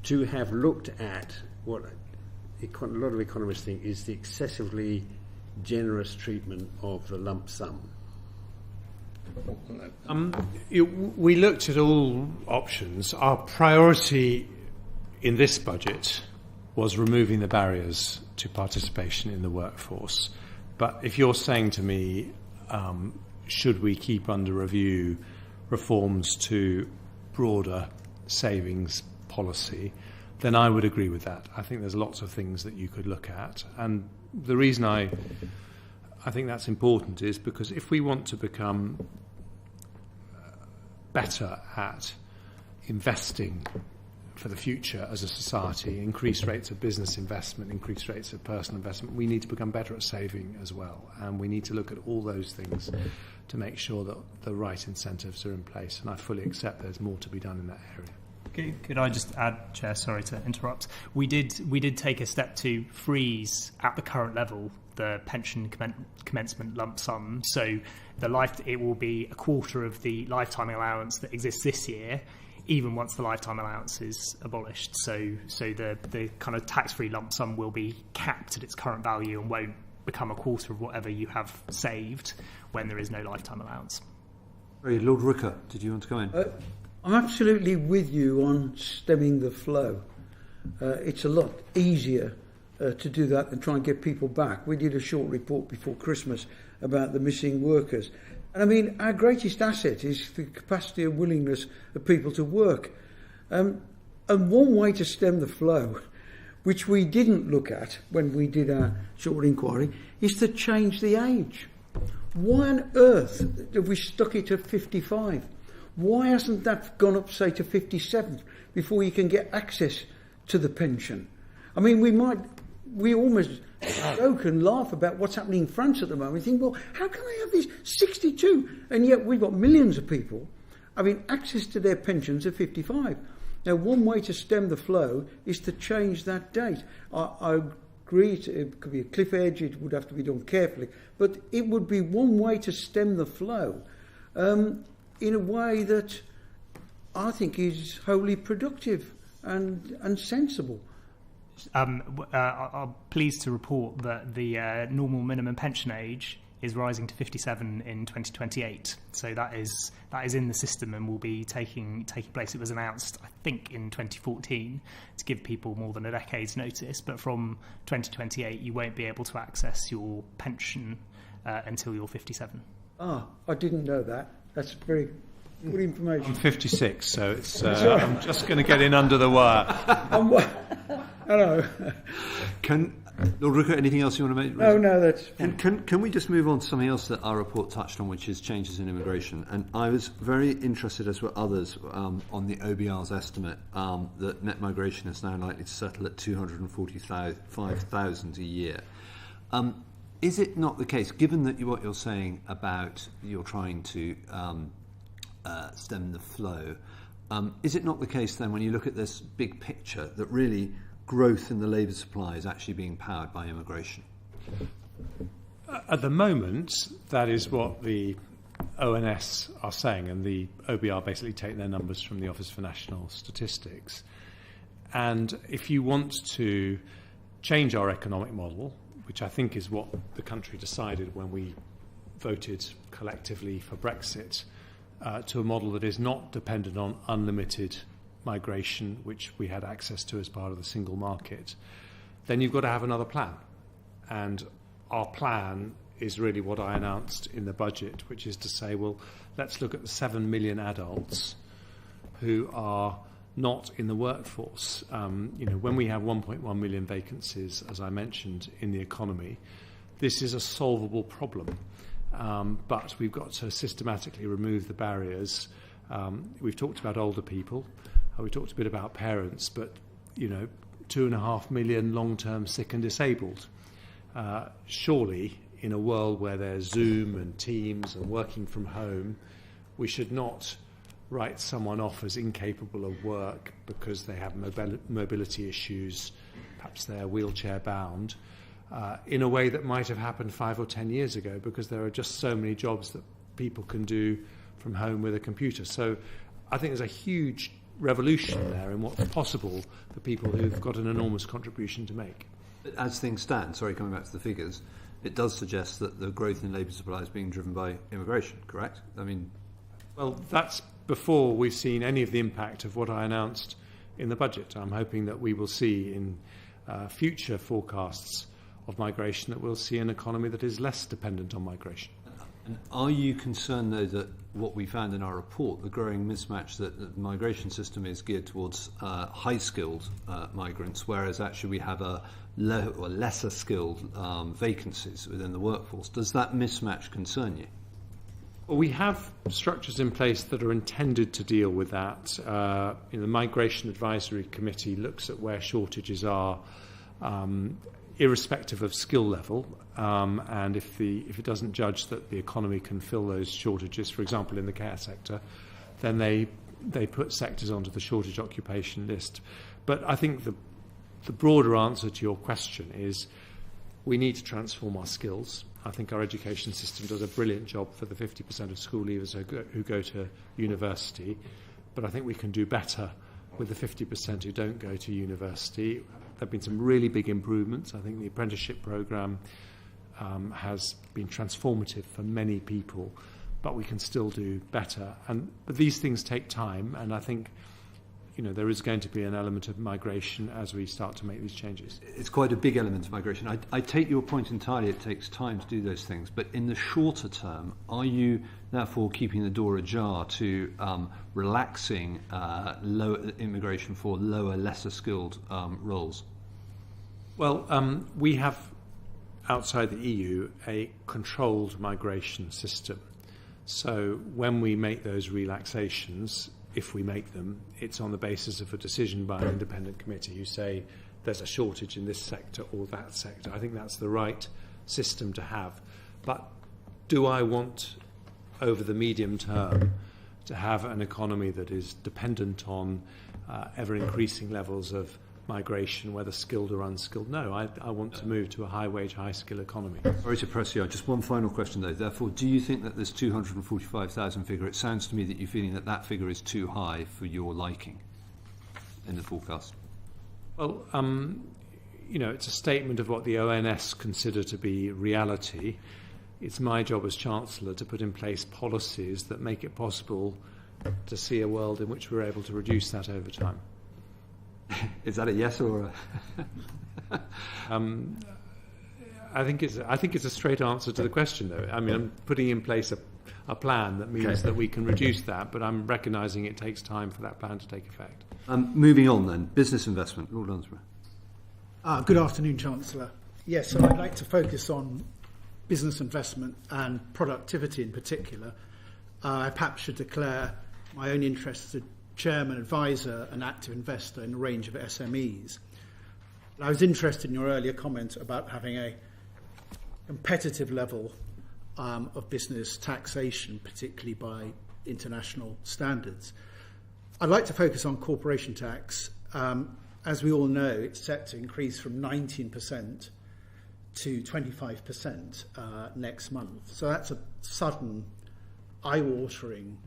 to have looked at what a lot of economists think is the excessively generous treatment of the lump sum. We looked at all options. Our priority in this budget was removing the barriers to participation in the workforce. But if you're saying to me, should we keep under review reforms to broader savings policy, then I would agree with that. I think there's lots of things that you could look at. And the reason I think that's important is because if we want to become better at investing for the future as a society, increased rates of business investment, increased rates of personal investment, we need to become better at saving as well. And we need to look at all those things to make sure that the right incentives are in place. And I fully accept there's more to be done in that area. Could I just add, Chair, sorry to interrupt. We did take a step to freeze at the current level the pension commencement lump sum. So it will be a quarter of the lifetime allowance that exists this year, even once the lifetime allowance is abolished. So the kind of tax-free lump sum will be capped at its current value and won't become a quarter of whatever you have saved when there is no lifetime allowance. Lord Rooker, did you want to go in? I'm absolutely with you on stemming the flow. It's a lot easier to do that than try and get people back. We did a short report before Christmas about the missing workers. And I mean, our greatest asset is the capacity and willingness of people to work. And one way to stem the flow, which we didn't look at when we did our short inquiry, is to change the age. Why on earth have we stuck it at 55? Why hasn't that gone up, say, to 57 before you can get access to the pension? I mean, we almost joke and laugh about what's happening in France at the moment. We think, well, how can they have these 62? And yet we've got millions of people having access to their pensions at 55. Now, one way to stem the flow is to change that date. I agree, it could be a cliff edge, it would have to be done carefully, but it would be one way to stem the flow in a way that I think is wholly productive and sensible. I'm pleased to report that the normal minimum pension age is rising to 57 in 2028. So that is in the system and will be taking place. It was announced, I think, in 2014 to give people more than a decade's notice. But from 2028, you won't be able to access your pension until you're 57. I didn't know that. That's very good information. I'm 56, so it's I'm just going to get in under the wire. Hello. Lord Rooker, anything else you want to make? No, that's fine. Can we just move on to something else that our report touched on, which is changes in immigration? And I was very interested, as were others, on the OBR's estimate that net migration is now likely to settle at 245,000 a year. Is it not the case, given that what you're saying about you're trying to stem the flow, is it not the case then, when you look at this big picture, that really growth in the labour supply is actually being powered by immigration? At the moment, that is what the ONS are saying, and the OBR basically take their numbers from the Office for National Statistics. And if you want to change our economic model, which I think is what the country decided when we voted collectively for Brexit, to a model that is not dependent on unlimited migration, which we had access to as part of the single market, then you've got to have another plan. And our plan is really what I announced in the budget, which is to say, well, let's look at the 7 million adults who are not in the workforce. When we have 1.1 million vacancies, as I mentioned, in the economy, this is a solvable problem. But we've got to systematically remove the barriers. We've talked about older people. We talked a bit about parents, but 2.5 million long-term sick and disabled. Surely, in a world where there's Zoom and Teams and working from home, we should not write someone off as incapable of work because they have mobility issues, perhaps they're wheelchair bound, in a way that might have happened 5 or 10 years ago, because there are just so many jobs that people can do from home with a computer. So I think there's a huge revolution there in what's possible for people who've got an enormous contribution to make. As things stand, coming back to the figures, it does suggest that the growth in labour supply is being driven by immigration, correct? Well, that's before we've seen any of the impact of what I announced in the budget. I'm hoping that we will see in future forecasts of migration that we'll see an economy that is less dependent on migration. And are you concerned, though, that what we found in our report, the growing mismatch, that the migration system is geared towards high-skilled migrants, whereas actually we have lesser-skilled vacancies within the workforce? Does that mismatch concern you? Well, we have structures in place that are intended to deal with that. The Migration Advisory Committee looks at where shortages are, irrespective of skill level, and if it doesn't judge that the economy can fill those shortages, for example, in the care sector, then they put sectors onto the shortage occupation list. But I think the broader answer to your question is we need to transform our skills. I think our education system does a brilliant job for the 50% of school leavers who go to university, but I think we can do better with the 50% who don't go to university. There have been some really big improvements. I think the apprenticeship programme has been transformative for many people, but we can still do better. But these things take time, and I think there is going to be an element of migration as we start to make these changes. It's quite a big element of migration. I take your point entirely. It takes time to do those things. But in the shorter term, are you therefore keeping the door ajar to relaxing lower immigration for lower, lesser skilled roles? Well, we have outside the EU a controlled migration system. So when we make those relaxations, if we make them, it's on the basis of a decision by an independent committee who say there's a shortage in this sector or that sector. I think that's the right system to have. But do I want, over the medium term, to have an economy that is dependent on ever-increasing levels of migration, whether skilled or unskilled? No, I want to move to a high-wage, high-skill economy. Sorry to press you. Just one final question, though. Therefore, do you think that this 245,000 figure, it sounds to me that you're feeling that figure is too high for your liking in the forecast? Well, it's a statement of what the ONS consider to be reality. It's my job as Chancellor to put in place policies that make it possible to see a world in which we're able to reduce that over time. Is that a yes or a... I think it's a straight answer to the question, though. I mean, I'm putting in place a plan that means that we can reduce that, but I'm recognising it takes time for that plan to take effect. Moving on then, business investment. Lord Dunsborough. Good afternoon, Chancellor. Yes, so I'd like to focus on business investment and productivity in particular. I perhaps should declare my own interest as a chairman, advisor and active investor in a range of SMEs. I was interested in your earlier comment about having a competitive level of business taxation, particularly by international standards. I'd like to focus on corporation tax. As we all know, it's set to increase from 19% to 25% next month. So that's a sudden, eye-watering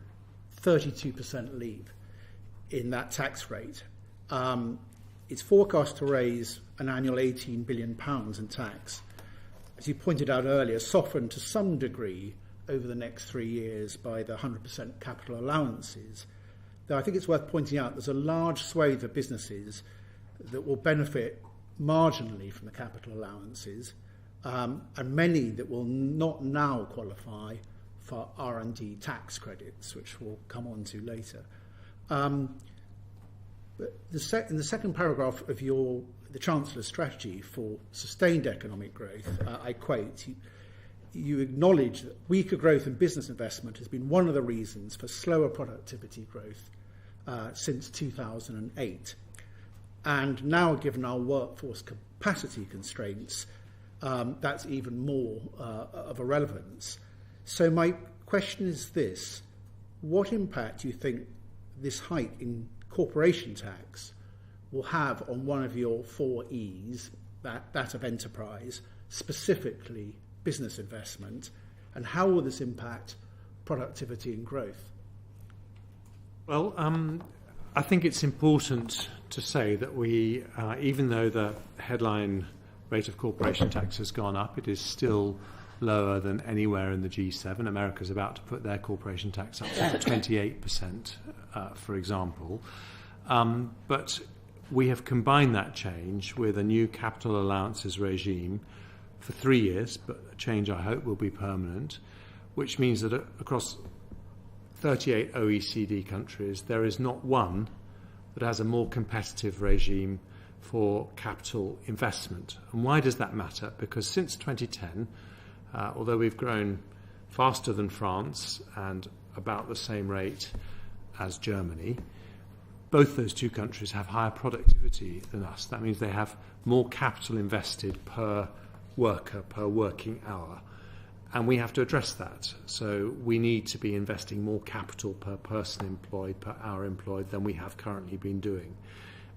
32% leap in that tax rate. It's forecast to raise an annual £18 billion in tax. As you pointed out earlier, softened to some degree over the next 3 years by the 100% capital allowances. Though I think it's worth pointing out there's a large swathe of businesses that will benefit marginally from the capital allowances, and many that will not now qualify for R&D tax credits, which we'll come on to later. But in the second paragraph of the Chancellor's strategy for sustained economic growth, I quote, you acknowledge that weaker growth in business investment has been one of the reasons for slower productivity growth since 2008. And now, given our workforce capacity constraints, that's even more of a relevance. So my question is this: what impact do you think this hike in corporation tax will have on one of your 4 E's, that of enterprise, specifically business investment, and how will this impact productivity and growth? Well, I think it's important to say that we, even though the headline rate of corporation tax has gone up, it is still lower than anywhere in the G7. America's about to put their corporation tax up to 28%, for example. But we have combined that change with a new capital allowances regime for 3 years, but a change I hope will be permanent, which means that across 38 OECD countries, there is not one that has a more competitive regime for capital investment. And why does that matter? Because since 2010, although we've grown faster than France and about the same rate as Germany. Both those two countries have higher productivity than us. That means they have more capital invested per worker, per working hour. And we have to address that. So we need to be investing more capital per person employed, per hour employed, than we have currently been doing.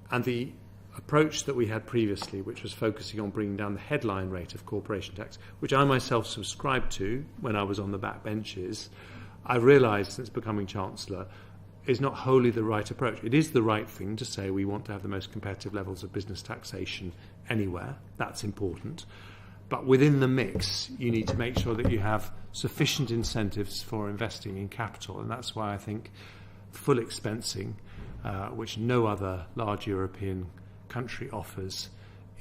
And the approach that we had previously, which was focusing on bringing down the headline rate of corporation tax, which I myself subscribed to when I was on the back benches, I realised since becoming Chancellor, is not wholly the right approach. It is the right thing to say we want to have the most competitive levels of business taxation anywhere. That's important. But within the mix, you need to make sure that you have sufficient incentives for investing in capital. And that's why I think full expensing, which no other large European country offers,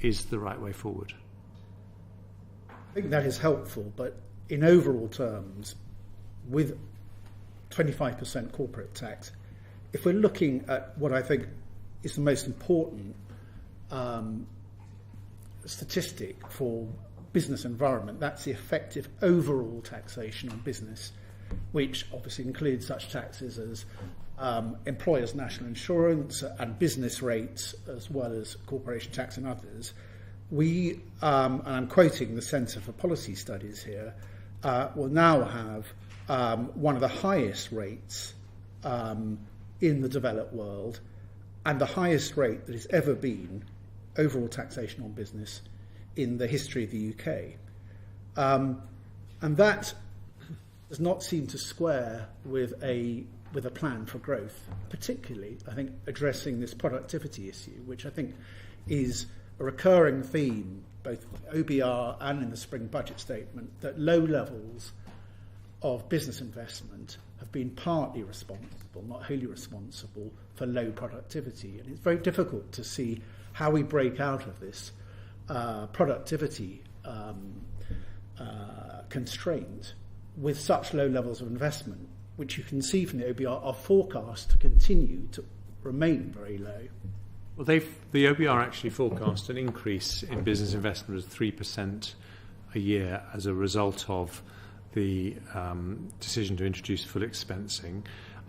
is the right way forward. I think that is helpful, but in overall terms, with 25% corporate tax, if we're looking at what I think is the most important statistic for business environment, that's the effective overall taxation on business, which obviously includes such taxes as employers' national insurance and business rates, as well as corporation tax and others. We, and I'm quoting the Centre for Policy Studies here, will now have one of the highest rates in the developed world, and the highest rate that has ever been overall taxation on business in the history of the UK. And that does not seem to square with a plan for growth, particularly, I think, addressing this productivity issue, which I think is a recurring theme, both OBR and in the spring budget statement, that low levels of business investment have been partly responsible, not wholly responsible, for low productivity. And it's very difficult to see how we break out of this productivity constraint with such low levels of investment, which you can see from the OBR are forecast to continue to remain very low. Well, the OBR actually forecast an increase in business investment of 3% a year as a result of the decision to introduce full expensing.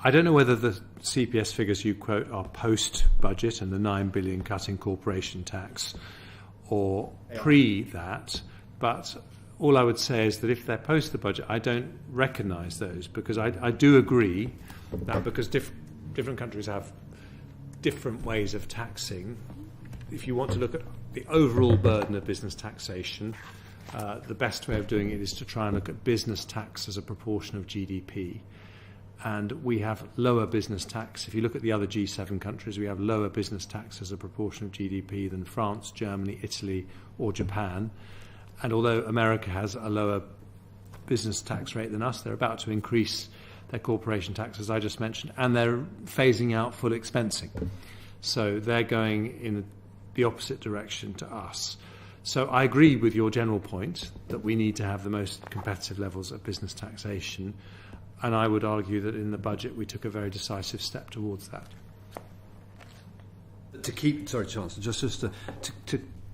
I don't know whether the CPS figures you quote are post-budget and the 9 billion cut in corporation tax, or pre that, but all I would say is that if they're post the budget, I don't recognise those, because I do agree that because different countries have different ways of taxing, if you want to look at the overall burden of business taxation, the best way of doing it is to try and look at business tax as a proportion of GDP. And we have lower business tax. If you look at the other G7 countries, we have lower business tax as a proportion of GDP than France, Germany, Italy, or Japan. And although America has a lower business tax rate than us, they're about to increase their corporation tax, as I just mentioned, and they're phasing out full expensing. So they're going in the opposite direction to us. So I agree with your general point that we need to have the most competitive levels of business taxation. And I would argue that in the budget we took a very decisive step towards that. Sorry, Chancellor, just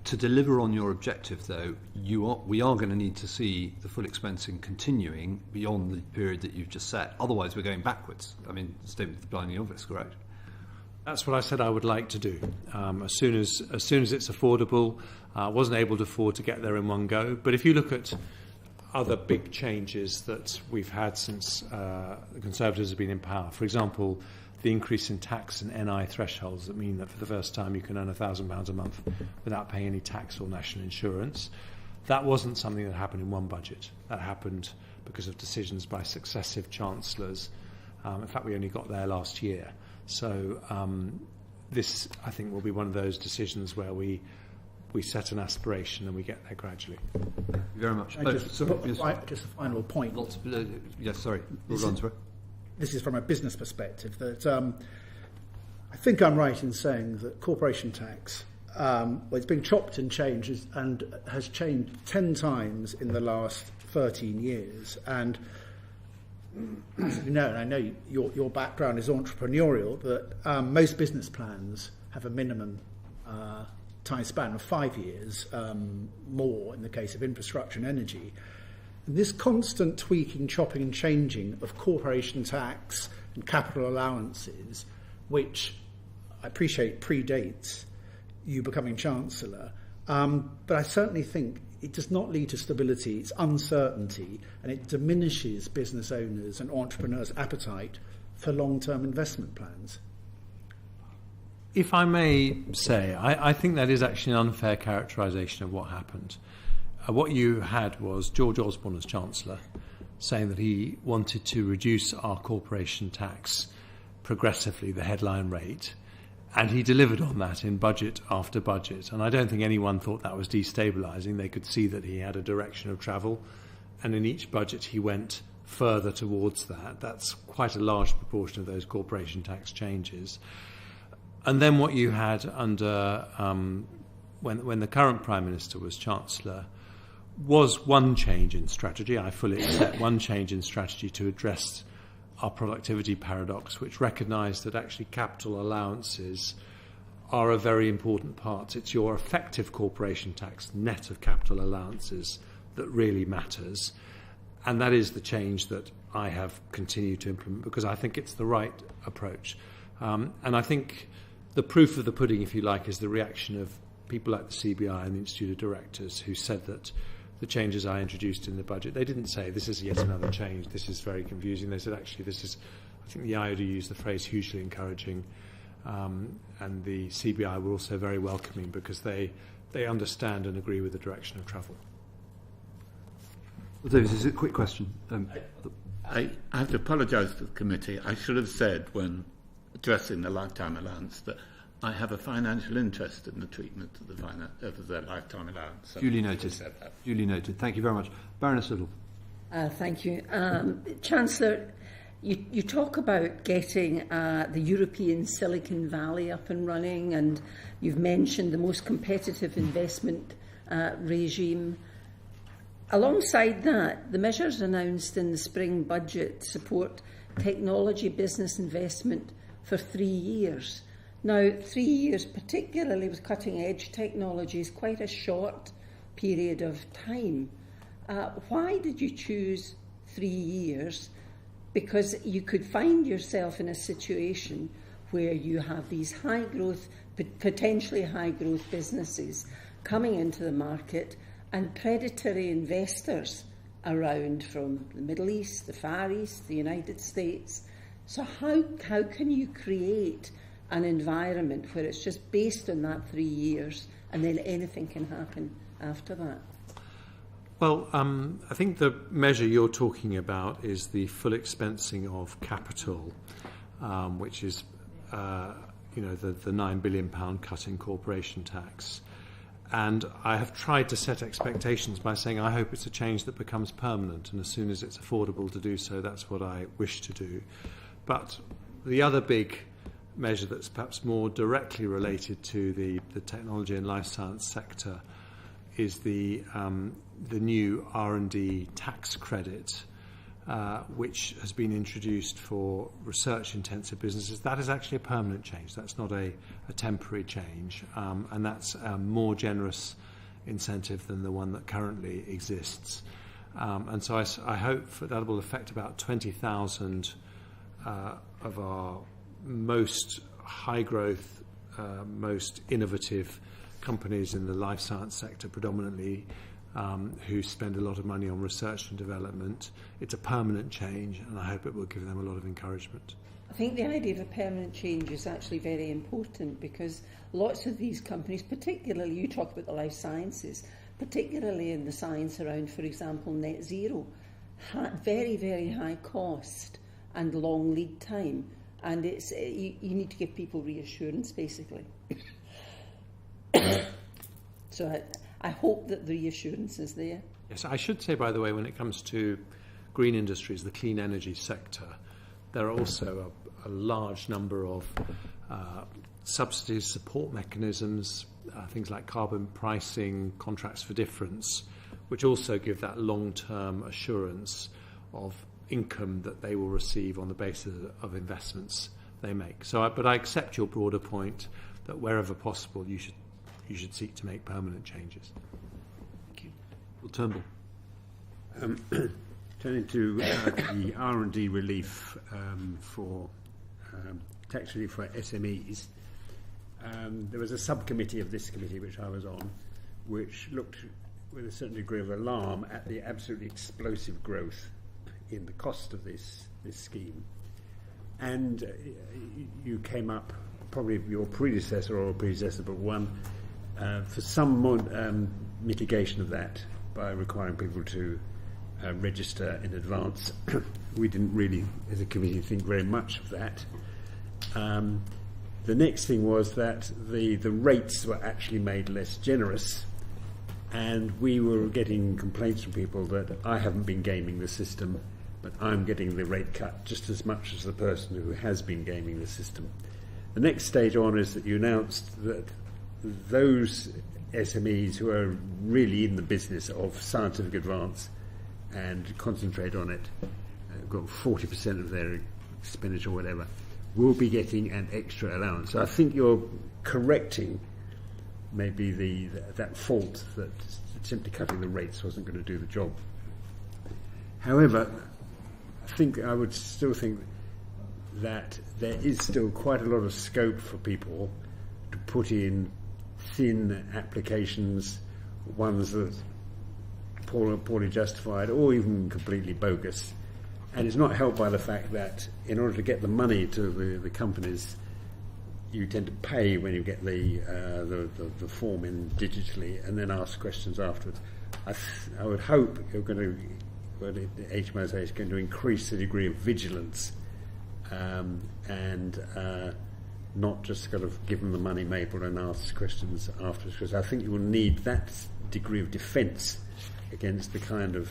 to deliver on your objective, though, we are going to need to see the full expensing continuing beyond the period that you've just set. Otherwise, we're going backwards. I mean, the statement of the blindly obvious, correct? That's what I said I would like to do. As soon as it's affordable, wasn't able to afford to get there in one go. But if you look at other big changes that we've had since the Conservatives have been in power, for example, the increase in tax and NI thresholds that mean that for the first time you can earn £1,000 a month without paying any tax or national insurance. That wasn't something that happened in one budget. That happened because of decisions by successive chancellors. In fact, we only got there last year. So this, I think, will be one of those decisions where we set an aspiration and we get there gradually. Thank you very much. Just a final point. Yes, sorry. This is from a business perspective, that I think I'm right in saying that corporation tax, it's been chopped and changed and has changed 10 times in the last 13 years. And as you know, and I know your background is entrepreneurial, that most business plans have a minimum time span of 5 years, more in the case of infrastructure and energy. This constant tweaking, chopping and changing of corporation tax and capital allowances, which I appreciate predates you becoming Chancellor, but I certainly think it does not lead to stability, it's uncertainty, and it diminishes business owners and entrepreneurs' appetite for long-term investment plans. If I may say, I think that is actually an unfair characterisation of what happened. What you had was George Osborne as Chancellor saying that he wanted to reduce our corporation tax progressively, the headline rate, and he delivered on that in budget after budget. And I don't think anyone thought that was destabilising. They could see that he had a direction of travel, and in each budget he went further towards that. That's quite a large proportion of those corporation tax changes. And then what you had under when the current Prime Minister was Chancellor was one change in strategy. I fully accept one change in strategy to address our productivity paradox, which recognised that actually capital allowances are a very important part. It's your effective corporation tax net of capital allowances that really matters. And that is the change that I have continued to implement because I think it's the right approach. And I think the proof of the pudding, if you like, is the reaction of people like the CBI and the Institute of Directors who said that the changes I introduced in the budget, they didn't say this is yet another change, this is very confusing. They said actually this is, I think the IOD used the phrase hugely encouraging, and the CBI were also very welcoming because they understand and agree with the direction of travel. Well, David, this is a quick question. I have to apologise to the committee. I should have said when addressing the lifetime allowance that I have a financial interest in the treatment of the lifetime allowance. So Duly noted. Duly noted. Thank you very much. Baroness Little. Thank you. Chancellor, you talk about getting the European Silicon Valley up and running, and you've mentioned the most competitive investment regime. Alongside that, the measures announced in the spring budget support technology business investment for 3 years. Now, 3 years, particularly with cutting-edge technology, is quite a short period of time. Why did you choose 3 years? Because you could find yourself in a situation where you have these high-growth, potentially high-growth businesses coming into the market and predatory investors around from the Middle East, the Far East, the United States. So how can you create an environment where it's just based on that 3 years and then anything can happen after that? Well, I think the measure you're talking about is the full expensing of capital, which is, the £9 billion cut in corporation tax. And I have tried to set expectations by saying I hope it's a change that becomes permanent, and as soon as it's affordable to do so, that's what I wish to do. But the other big measure that's perhaps more directly related to the technology and life science sector is the new R&D tax credit, which has been introduced for research-intensive businesses. That is actually a permanent change. That's not a temporary change, and that's a more generous incentive than the one that currently exists. And so I hope that will affect about 20,000 of our most high-growth, most innovative companies in the life science sector predominantly, who spend a lot of money on research and development. It's a permanent change, and I hope it will give them a lot of encouragement. I think the idea of a permanent change is actually very important because lots of these companies, particularly, you talk about the life sciences, particularly in the science around, for example, net zero, very, very high cost and long lead time. And it's you need to give people reassurance, basically. So I hope that the reassurance is there. Yes, I should say, by the way, when it comes to green industries, the clean energy sector, there are also a large number of subsidies, support mechanisms, things like carbon pricing, contracts for difference, which also give that long-term assurance of income that they will receive on the basis of investments they make. But I accept your broader point that wherever possible, you should seek to make permanent changes. Thank you. Well, Turnbull. Turning to the R&D relief for tax relief for SMEs, there was a subcommittee of this committee which I was on, which looked with a certain degree of alarm at the absolutely explosive growth in the cost of this scheme. And you came up, probably your predecessor or predecessor but one, for some more, mitigation of that by requiring people to register in advance. We didn't really, as a committee, think very much of that. The next thing was that the rates were actually made less generous, and we were getting complaints from people that I haven't been gaming the system, but I'm getting the rate cut just as much as the person who has been gaming the system. The next stage on is that you announced that those SMEs who are really in the business of scientific advance and concentrate on it, got 40% of their expenditure or whatever, will be getting an extra allowance. So I think you're correcting maybe that fault that simply cutting the rates wasn't going to do the job. However, I would still think that there is still quite a lot of scope for people to put in thin applications, ones that are poorly justified or even completely bogus. And it's not helped by the fact that in order to get the money to the companies, you tend to pay when you get the form in digitally and then ask questions afterwards. I would hope you're going to, the HMRC is going to increase the degree of vigilance and not just kind of give them the money Mabel and ask questions afterwards, because I think you will need that degree of defence against the kind of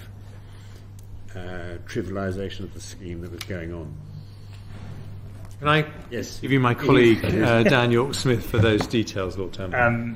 trivialisation of the scheme that was going on. Can I give you my colleague Dan York-Smith for those details, Lord Turnbull?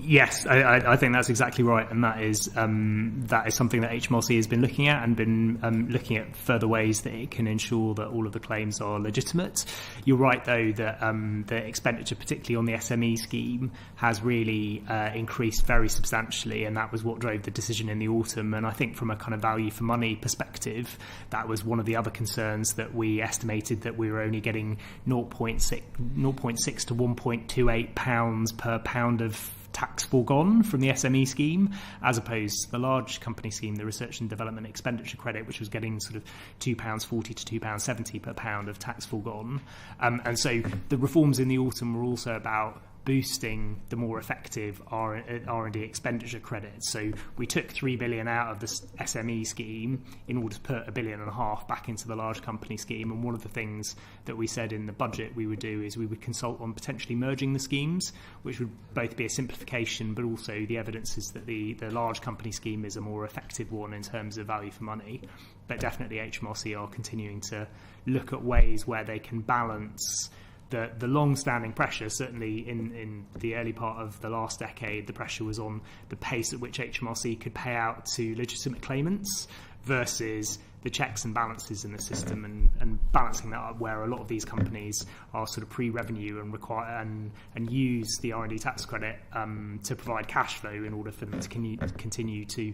Yes, I think that's exactly right, and that is something that HMRC has been looking at and been looking at further ways that it can ensure that all of the claims are legitimate. You're right, though, that the expenditure, particularly on the SME scheme, has really increased very substantially, and that was what drove the decision in the autumn. And I think from a kind of value for money perspective, that was one of the other concerns, that we estimated that we were only getting 0.6 to 1.28 pounds per pound of tax foregone from the SME scheme, as opposed to the large company scheme, the research and development expenditure credit, which was getting sort of £2.40 to £2.70 per pound of tax foregone. And so the reforms in the autumn were also about boosting the more effective R&D expenditure credits. So we took 3 billion out of the SME scheme in order to put £1.5 billion back into the large company scheme. And one of the things that we said in the budget we would do is we would consult on potentially merging the schemes, which would both be a simplification, but also the evidence is that the large company scheme is a more effective one in terms of value for money. But definitely HMRC are continuing to look at ways where they can balance the long-standing pressure. Certainly in the early part of the last decade, the pressure was on the pace at which HMRC could pay out to legitimate claimants versus the checks and balances in the system, and balancing that up where a lot of these companies are sort of pre-revenue and require and use the R&D tax credit to provide cash flow in order for them to continue to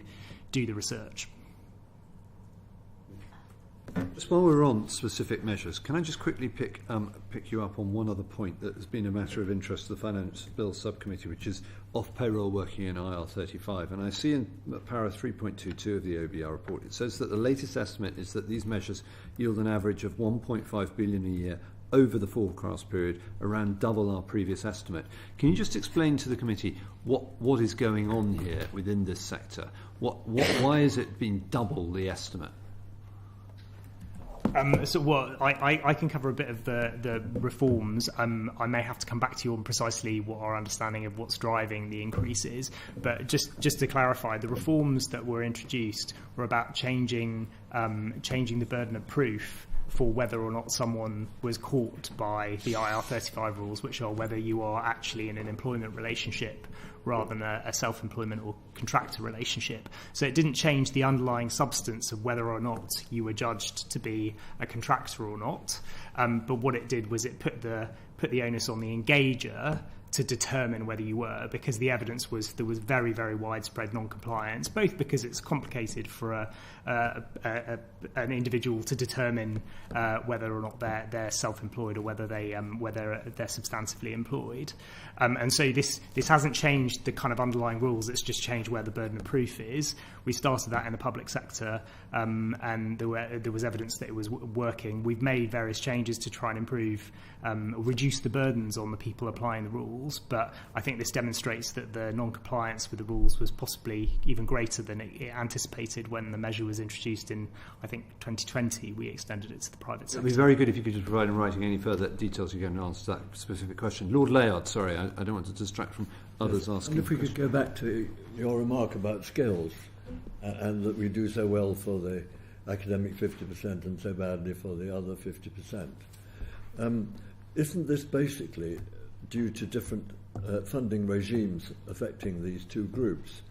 do the research. Just while we're on specific measures, can I just quickly pick you up on one other point that has been a matter of interest to the Finance Bill Subcommittee, which is off-payroll working in IR35. And I see in para 3.22 of the OBR report, it says that the latest estimate is that these measures yield an average of 1.5 billion a year over the forecast period, around double our previous estimate. Can you just explain to the committee what is going on here within this sector? Why has it been double the estimate? I can cover a bit of the reforms. I may have to come back to you on precisely what our understanding of what's driving the increase is. But just to clarify, the reforms that were introduced were about changing the burden of proof for whether or not someone was caught by the IR35 rules, which are whether you are actually in an employment relationship rather than a self-employment or contractor relationship. So it didn't change the underlying substance of whether or not you were judged to be a contractor or not. But what it did was it put the onus on the engager to determine whether you were, because the evidence was there was very, very widespread non-compliance, both because it's complicated for an individual to determine whether or not they're self-employed or whether they're substantively employed, and so this hasn't changed the kind of underlying rules. It's just changed where the burden of proof is. We started that in the public sector, and there was evidence that it was working. We've made various changes to try and improve, reduce the burdens on the people applying the rules. But I think this demonstrates that the non-compliance with the rules was possibly even greater than it anticipated when the measure was introduced in, I think, 2020. We extended it to the private sector. It would be very good if you could just provide in writing any further details you can answer that specific question. Lord Layard, sorry, I don't want to distract from others asking. And if we could go back to your remark about skills, and that we do so well for the academic 50% and so badly for the other 50%. Isn't this basically due to different funding regimes affecting these two groups?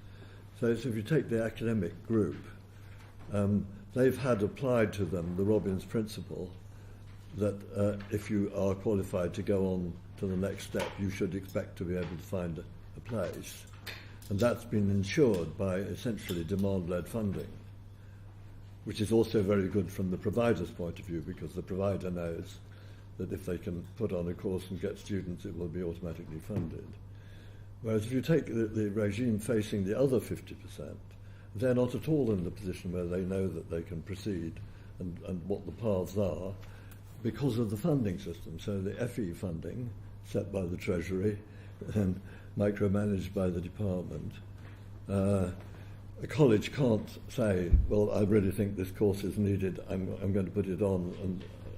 So if you take the academic group, they've had applied to them the Robbins principle that if you are qualified to go on to the next step, you should expect to be able to find a place. And that's been ensured by essentially demand-led funding, which is also very good from the provider's point of view, because the provider knows that if they can put on a course and get students, it will be automatically funded. Whereas if you take the regime facing the other 50%, they're not at all in the position where they know that they can proceed and what the paths are because of the funding system. So the FE funding, set by the Treasury and micromanaged by the department, a college can't say, well, I really think this course is needed, I'm going to put it on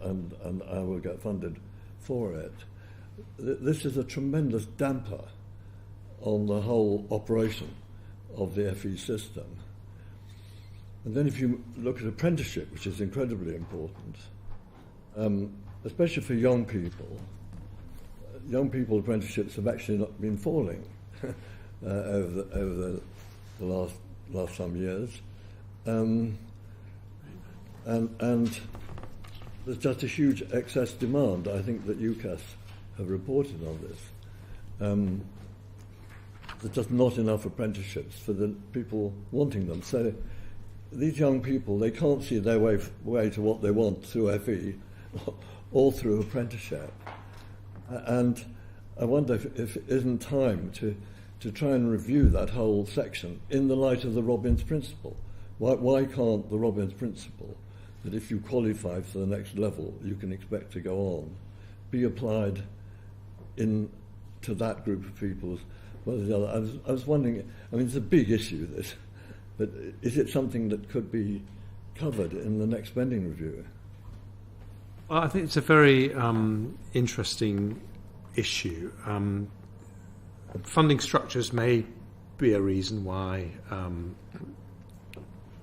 and I will get funded for it. This is a tremendous damper on the whole operation of the FE system. And then if you look at apprenticeship, which is incredibly important, especially for young people apprenticeships have actually not been falling over the last some years. And there's just a huge excess demand. I think that UCAS have reported on this. There's just not enough apprenticeships for the people wanting them. So these young people, they can't see their way to what they want through FE or through apprenticeship. And I wonder if it isn't time to try and review that whole section in the light of the Robbins principle. Why can't the Robbins principle, that if you qualify for the next level, you can expect to go on, be applied to that group of people as well as the other? I was wondering, I mean, it's a big issue, this, but is it something that could be covered in the next spending review? Well, I think it's a very interesting issue. Funding structures may be a reason why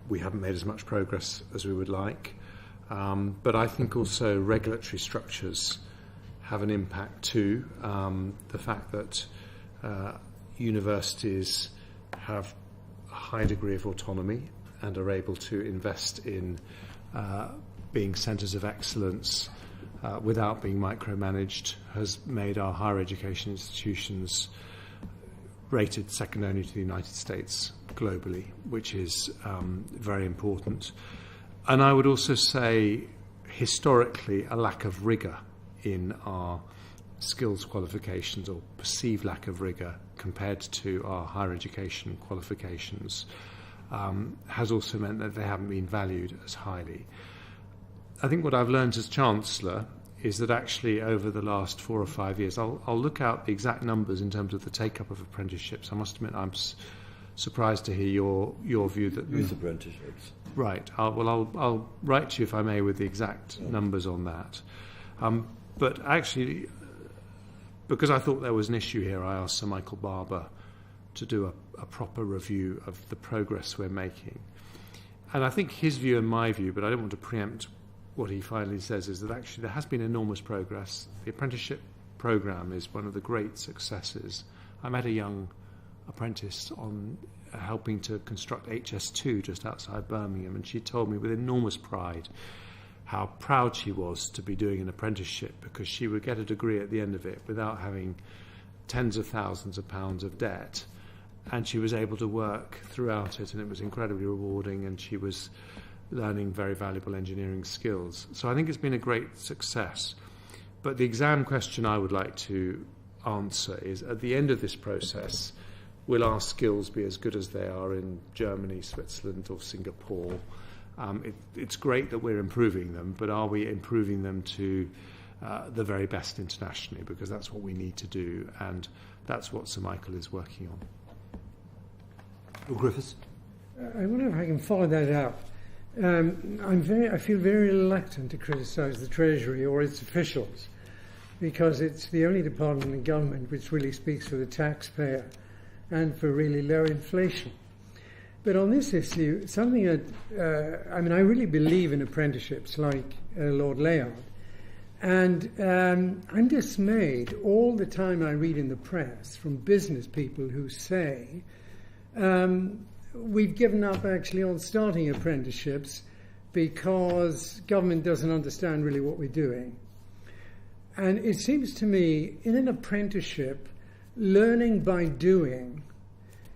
we haven't made as much progress as we would like. But I think also regulatory structures have an impact too. The fact that universities have a high degree of autonomy and are able to invest in being centres of excellence without being micromanaged has made our higher education institutions rated second only to the United States globally, which is very important. And I would also say, historically, a lack of rigour in our skills qualifications, or perceived lack of rigour compared to our higher education qualifications, has also meant that they haven't been valued as highly. I think what I've learned as Chancellor is that actually over the last 4 or 5 years, I'll look out the exact numbers in terms of the take-up of apprenticeships. I must admit I'm surprised to hear your view that... Youth apprenticeships. Right. I'll write to you, if I may, with the exact numbers on that. But actually, because I thought there was an issue here, I asked Sir Michael Barber to do a proper review of the progress we're making. And I think his view and my view, but I don't want to preempt what he finally says, is that actually there has been enormous progress. The apprenticeship programme is one of the great successes. I met a young apprentice on helping to construct HS2 just outside Birmingham, and she told me with enormous pride how proud she was to be doing an apprenticeship, because she would get a degree at the end of it without having tens of thousands of pounds of debt, and she was able to work throughout it, and it was incredibly rewarding, and she was learning very valuable engineering skills. So I think it's been a great success. But the exam question I would like to answer is, at the end of this process, will our skills be as good as they are in Germany, Switzerland or Singapore? It's great that we're improving them, but are we improving them to the very best internationally? Because that's what we need to do, and that's what Sir Michael is working on. Lord Griffiths? I wonder if I can follow that up. I feel very reluctant to criticise the Treasury or its officials, because it's the only department in government which really speaks for the taxpayer and for really low inflation. But on this issue, something that, I really believe in apprenticeships like Lord Layard. And I'm dismayed all the time I read in the press from business people who say, we've given up actually on starting apprenticeships because government doesn't understand really what we're doing. And it seems to me, in an apprenticeship, learning by doing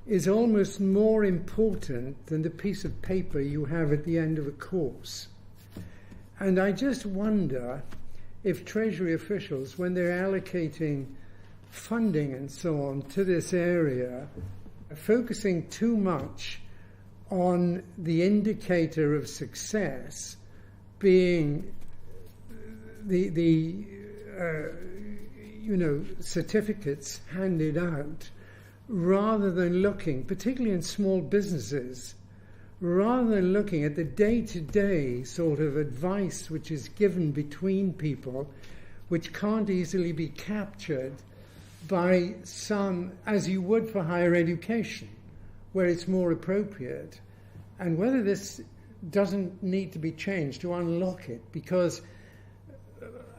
is almost more important than the piece of paper you have at the end of a course. And I just wonder if Treasury officials, when they're allocating funding and so on to this area, are focusing too much on the indicator of success being the certificates handed out, rather than looking, particularly in small businesses, rather than looking at the day-to-day sort of advice which is given between people, which can't easily be captured by some, as you would for higher education, where it's more appropriate, and whether this doesn't need to be changed to unlock it, because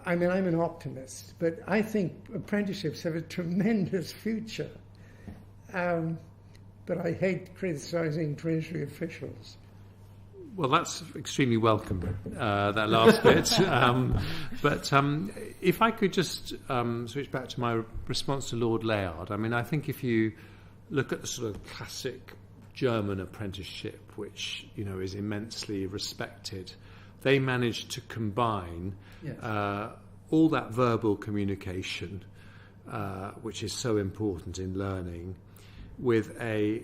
I'm an optimist, but I think apprenticeships have a tremendous future. But I hate criticising Treasury officials. Well, that's extremely welcome, that last bit. But if I could just switch back to my response to Lord Layard. I think if you look at the sort of classic German apprenticeship, which is immensely respected, they managed to combine all that verbal communication, which is so important in learning, with a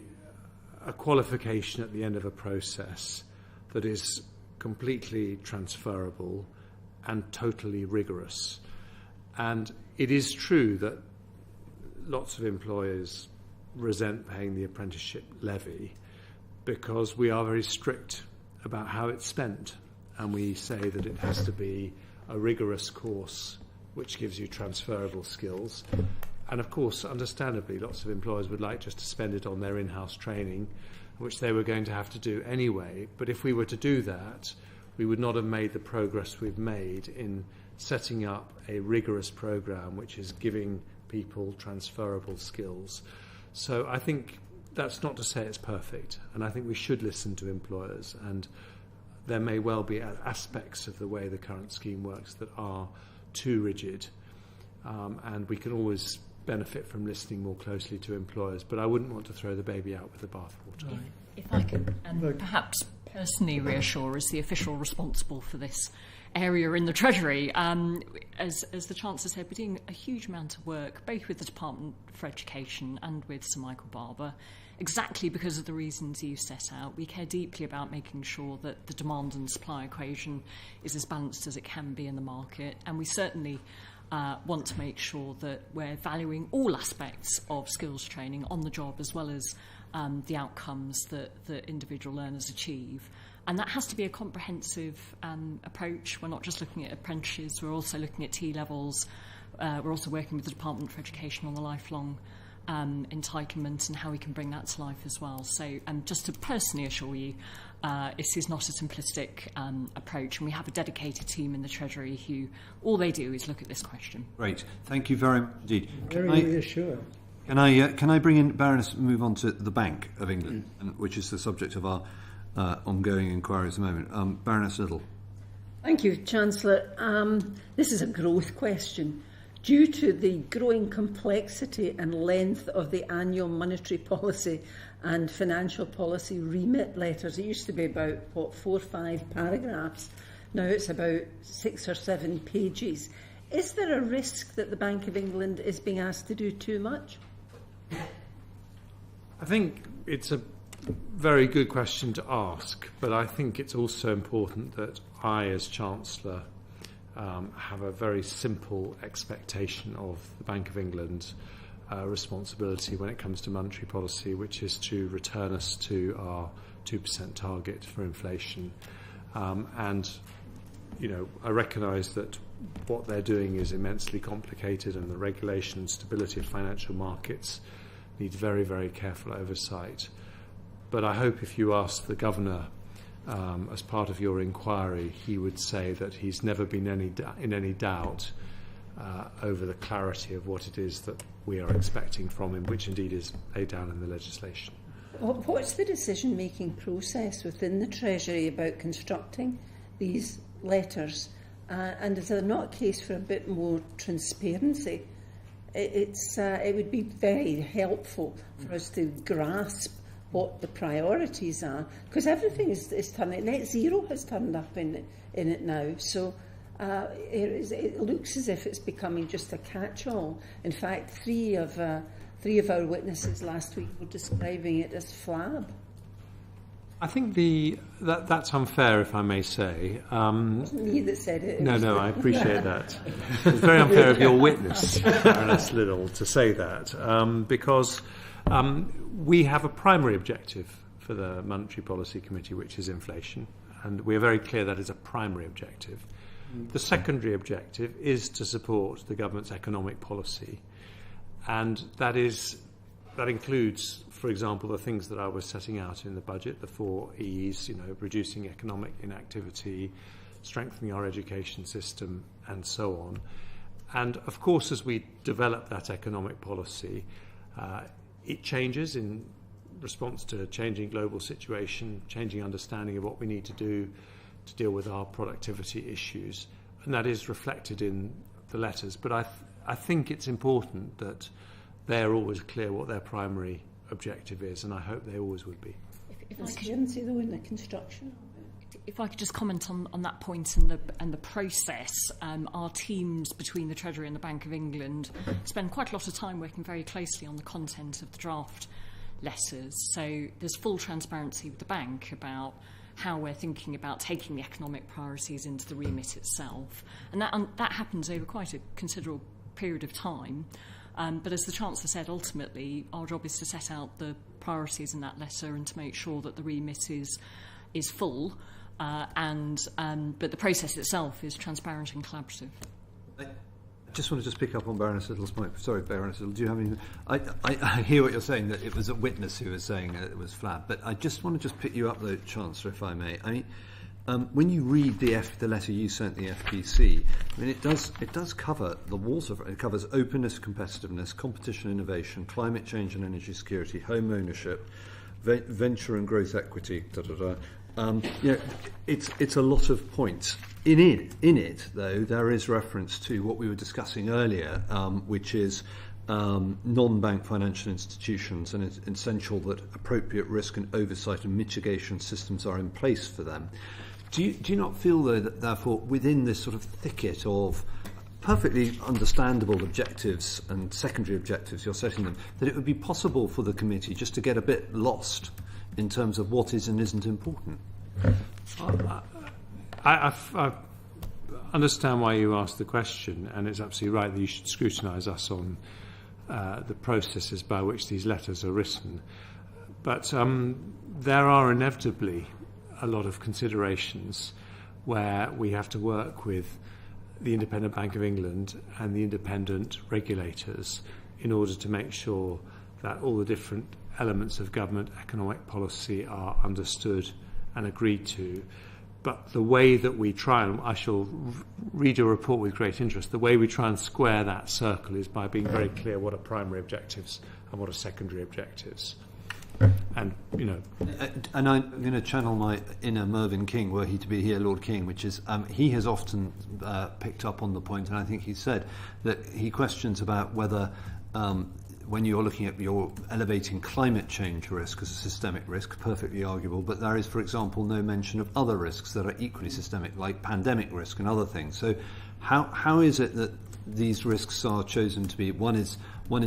qualification at the end of a process that is completely transferable and totally rigorous. And it is true that lots of employers resent paying the apprenticeship levy because we are very strict about how it's spent, and we say that it has to be a rigorous course which gives you transferable skills. And of course, understandably, lots of employers would like just to spend it on their in-house training, which they were going to have to do anyway. But if we were to do that, we would not have made the progress we've made in setting up a rigorous program which is giving people transferable skills. So I think that's not to say it's perfect, and I think we should listen to employers, and there may well be aspects of the way the current scheme works that are too rigid, and we can always benefit from listening more closely to employers, but I wouldn't want to throw the baby out with the bathwater. If I could perhaps personally reassure as the official responsible for this area in the Treasury, as the Chancellor said, we're doing a huge amount of work both with the Department for Education and with Sir Michael Barber, exactly because of the reasons you set out. We care deeply about making sure that the demand and supply equation is as balanced as it can be in the market, and we certainly want to make sure that we're valuing all aspects of skills training on the job, as well as the outcomes that individual learners achieve. And that has to be a comprehensive approach. We're not just looking at apprentices, we're also looking at T-levels. We're also working with the Department for Education on the lifelong entitlement and how we can bring that to life as well. So just to personally assure you, this is not a simplistic approach, and we have a dedicated team in the Treasury who all they do is look at this question. Great. Thank you very much indeed. Very reassured. Can I bring in Baroness? Move on to the Bank of England, which is the subject of our ongoing inquiry at the moment. Baroness Little. Thank you, Chancellor. This is a growth question. Due to the growing complexity and length of the annual monetary policy and financial policy remit letters, it used to be about, 4 or 5 paragraphs. Now it's about 6 or 7 pages. Is there a risk that the Bank of England is being asked to do too much? I think it's a very good question to ask, but I think it's also important that I, as Chancellor, have a very simple expectation of the Bank of England responsibility when it comes to monetary policy, which is to return us to our 2% target for inflation. And, you know, I recognise that what they're doing is immensely complicated, and the regulation and stability of financial markets needs very, very careful oversight. But I hope if you ask the Governor as part of your inquiry, he would say that he's never been in any doubt over the clarity of what it is that we are expecting from him, which indeed is laid down in the legislation. What's the decision-making process within the Treasury about constructing these letters? And is there not a case for a bit more transparency? It would be very helpful for us to grasp what the priorities are, because everything is turning. Net zero has turned up in it now, so it looks as if it's becoming just a catch-all. In fact, three of our witnesses last week were describing it as flab. I think that's unfair, if I may say. It wasn't me that said it. No, I appreciate that. It's very unfair of your witness, Baroness Little, to say that, because we have a primary objective for the Monetary Policy Committee, which is inflation, and we are very clear that is a primary objective. The secondary objective is to support the government's economic policy, and that includes, for example, the things that I was setting out in the budget, the 4 E's, reducing economic inactivity, strengthening our education system, and so on. And of course, as we develop that economic policy, it changes in response to a changing global situation, changing understanding of what we need to do to deal with our productivity issues, and that is reflected in the letters. But I think it's important that they're always clear what their primary objective is, and I hope they always would be. Transparency, though, in the construction. If I could just comment on that point and the process, our teams between the Treasury and the Bank of England spend quite a lot of time working very closely on the content of the draft letters. So there's full transparency with the bank about how we're thinking about taking the economic priorities into the remit itself. And that happens over quite a considerable period of time. But as the Chancellor said, ultimately, our job is to set out the priorities in that letter and to make sure that the remit is full. But the process itself is transparent and collaborative. I just want to pick up on Baroness Little's point. Sorry, Baroness Little, do you have anything? I hear what you're saying, that it was a witness who was saying it was flab, but I just want to pick you up, though, Chancellor, if I may. I mean, when you read the letter you sent the FPC, I mean, it does cover the water. It covers openness, competitiveness, competition, innovation, climate change and energy security, home ownership, venture and growth equity, it's a lot of points. In it, though, there is reference to what we were discussing earlier, which is non-bank financial institutions, and it's essential that appropriate risk and oversight and mitigation systems are in place for them. Do you not feel, though, that therefore within this sort of thicket of perfectly understandable objectives and secondary objectives you're setting them, that it would be possible for the committee just to get a bit lost in terms of what is and isn't important? I understand why you asked the question, and it's absolutely right that you should scrutinise us on the processes by which these letters are written. But there are inevitably a lot of considerations where we have to work with the Independent Bank of England and the independent regulators in order to make sure that all the different elements of government economic policy are understood and agreed to. But the way that we try, and I shall read your report with great interest, the way we try and square that circle is by being very clear what our primary objectives and what are secondary objectives. And, you know... and I'm going to channel my inner Mervyn King, were he to be here, Lord King, which is he has often picked up on the point, and I think he said that he questions about whether when you're looking at your elevating climate change risk as a systemic risk, perfectly arguable, but there is, for example, no mention of other risks that are equally systemic, like pandemic risk and other things. So how is it that these risks are chosen to be, one is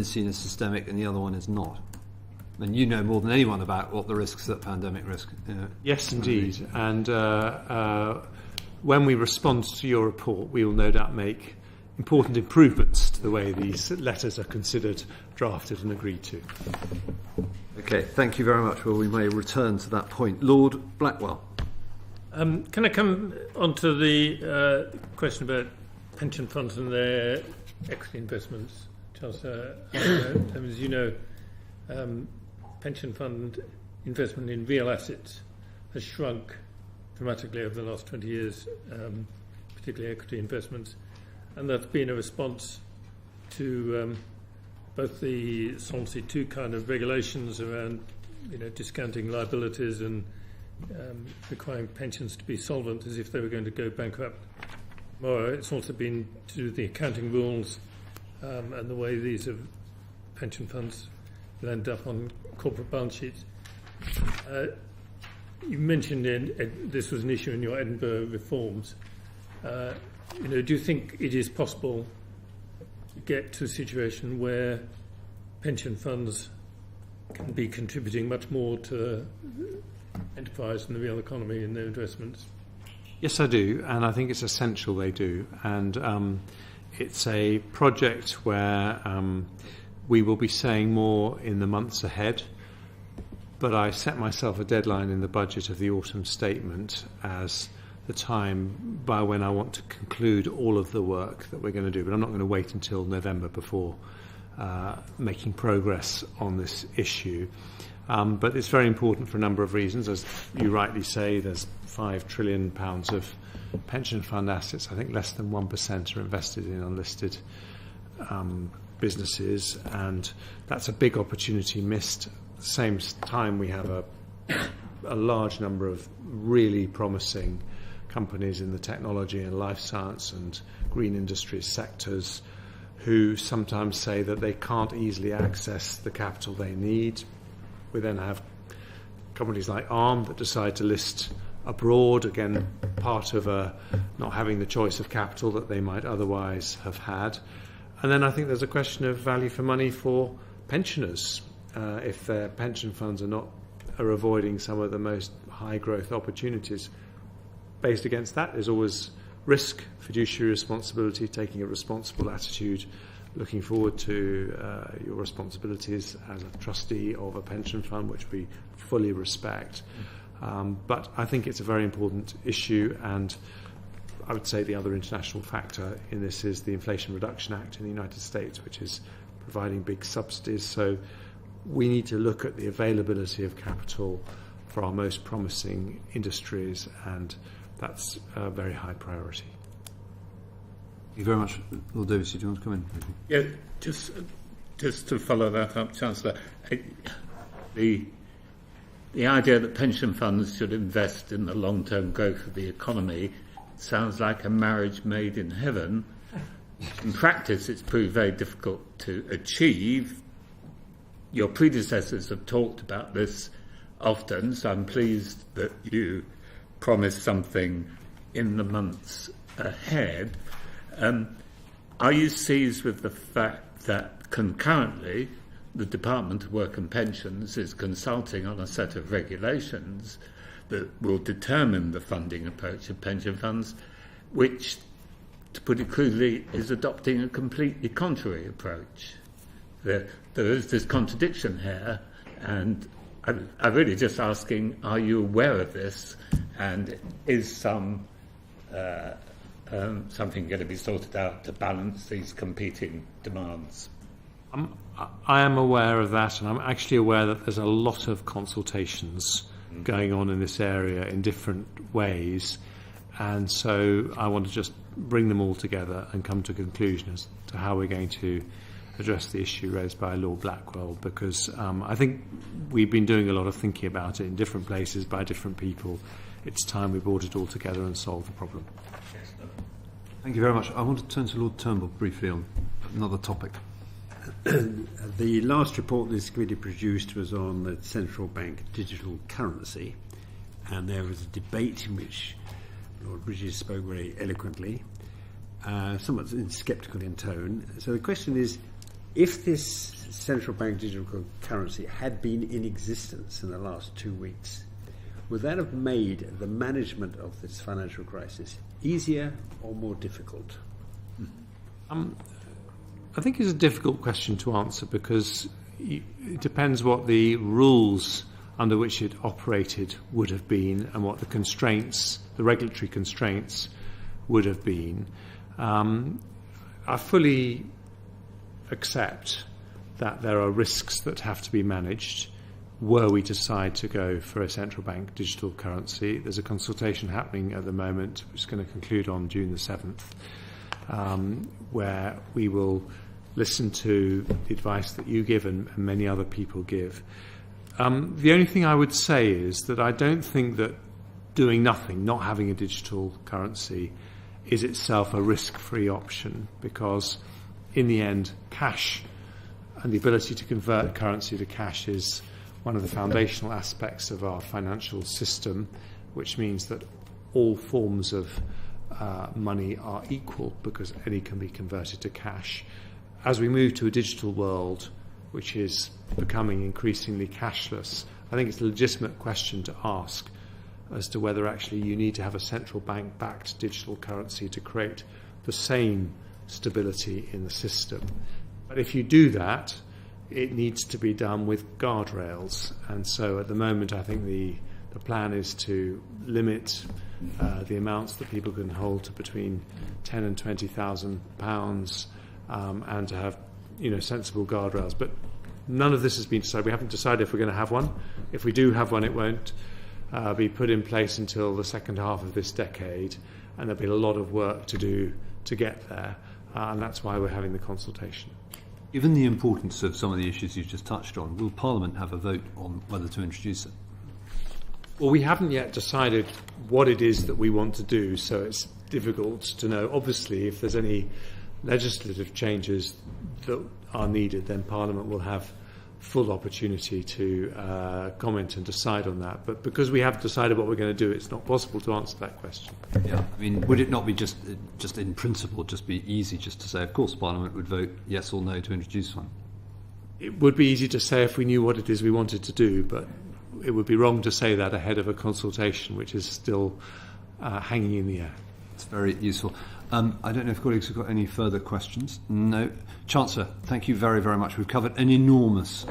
seen as systemic and the other one is not? And you know more than anyone about what the risks that pandemic risk. Yes, indeed. And when we respond to your report, we will no doubt make important improvements to the way these letters are considered, drafted and agreed to. Okay, thank you very much. Well, we may return to that point. Lord Blackwell. Can I come on to the question about pension funds and their equity investments, Chancellor? As you know, pension fund investment in real assets has shrunk dramatically over the last 20 years, particularly equity investments, and that's been a response to both the Solvency II kind of regulations around, discounting liabilities and requiring pensions to be solvent as if they were going to go bankrupt tomorrow. It's also been to do with the accounting rules and the way these pension funds will end up on corporate balance sheets. You mentioned this was an issue in your Edinburgh reforms. Do you think it is possible to get to a situation where pension funds can be contributing much more to enterprise and the real economy in their investments? Yes, I do, and I think it's essential they do. And it's a project where we will be saying more in the months ahead, but I set myself a deadline in the budget of the autumn statement as the time by when I want to conclude all of the work that we're going to do. But I'm not going to wait until November before making progress on this issue. But it's very important for a number of reasons. As you rightly say, there's £5 trillion of pension fund assets. I think less than 1% are invested in unlisted businesses, and that's a big opportunity missed. At the same time, we have a large number of really promising companies in the technology and life science and green industry sectors who sometimes say that they can't easily access the capital they need. We then have companies like Arm that decide to list abroad, again, part of not having the choice of capital that they might otherwise have had. And then I think there's a question of value for money for pensioners. If their pension funds are avoiding some of the most high growth opportunities. Based against that is always risk, fiduciary responsibility, taking a responsible attitude, looking forward to your responsibilities as a trustee of a pension fund, which we fully respect. But I think it's a very important issue, and I would say the other international factor in this is the Inflation Reduction Act in the United States, which is providing big subsidies. So we need to look at the availability of capital for our most promising industries, and that's a very high priority. Thank you very much. Lord Davis, do you want to come in? Yeah, just to follow that up, Chancellor, the idea that pension funds should invest in the long-term growth of the economy sounds like a marriage made in heaven. In practice, it's proved very difficult to achieve. Your predecessors have talked about this often, so I'm pleased that you promised something in the months ahead. Are you seized with the fact that concurrently the Department of Work and Pensions is consulting on a set of regulations that will determine the funding approach of pension funds, which, to put it crudely, is adopting a completely contrary approach? There is this contradiction here, and I'm really just asking, are you aware of this, and is something going to be sorted out to balance these competing demands? I am aware of that, and I'm actually aware that there's a lot of consultations going on in this area in different ways, and so I want to just bring them all together and come to a conclusion as to how we're going to address the issue raised by Lord Blackwell, because I think we've been doing a lot of thinking about it in different places by different people. It's time we brought it all together and solved the problem. Thank you very much. I want to turn to Lord Turnbull briefly on another topic. The last report this committee produced was on the central bank digital currency, and there was a debate in which Lord Bridges spoke very eloquently, somewhat sceptical in tone. So the question is, if this central bank digital currency had been in existence in the last 2 weeks, would that have made the management of this financial crisis easier or more difficult? I think it's a difficult question to answer, because it depends what the rules under which it operated would have been and what the constraints, the regulatory constraints, would have been. I fully accept that there are risks that have to be managed were we decide to go for a central bank digital currency. There's a consultation happening at the moment, which is going to conclude on June the 7th, where we will listen to the advice that you give and many other people give. The only thing I would say is that I don't think that doing nothing, not having a digital currency, is itself a risk-free option, because in the end, cash and the ability to convert currency to cash is one of the foundational aspects of our financial system, which means that all forms of money are equal because any can be converted to cash. As we move to a digital world, which is becoming increasingly cashless, I think it's a legitimate question to ask as to whether actually you need to have a central bank-backed digital currency to create the same stability in the system. But if you do that, it needs to be done with guardrails. And so at the moment, I think the plan is to limit the amounts that people can hold to between £10,000 and £20,000, and to have, sensible guardrails. But none of this has been decided. We haven't decided if we're going to have one. If we do have one, it won't be put in place until the second half of this decade, and there'll be a lot of work to do to get there, and that's why we're having the consultation. Given the importance of some of the issues you've just touched on, will Parliament have a vote on whether to introduce it? Well, we haven't yet decided what it is that we want to do, so it's difficult to know. Obviously, if there's any legislative changes that are needed, then Parliament will have full opportunity to comment and decide on that. But because we haven't decided what we're going to do, it's not possible to answer that question. Yeah, I mean, would it not be just in principle, just be easy just to say, of course, Parliament would vote yes or no to introduce one? It would be easy to say if we knew what it is we wanted to do, but it would be wrong to say that ahead of a consultation, which is still hanging in the air. It's very useful. I don't know if colleagues have got any further questions. No. Chancellor, thank you very, very much. We've covered an enormous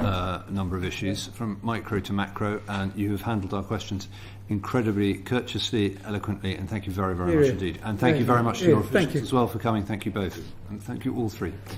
number of issues, from micro to macro, and you have handled our questions incredibly courteously, eloquently, and thank you very, very much indeed. And thank you very much to your officials as well for coming. Thank you both. And thank you all three.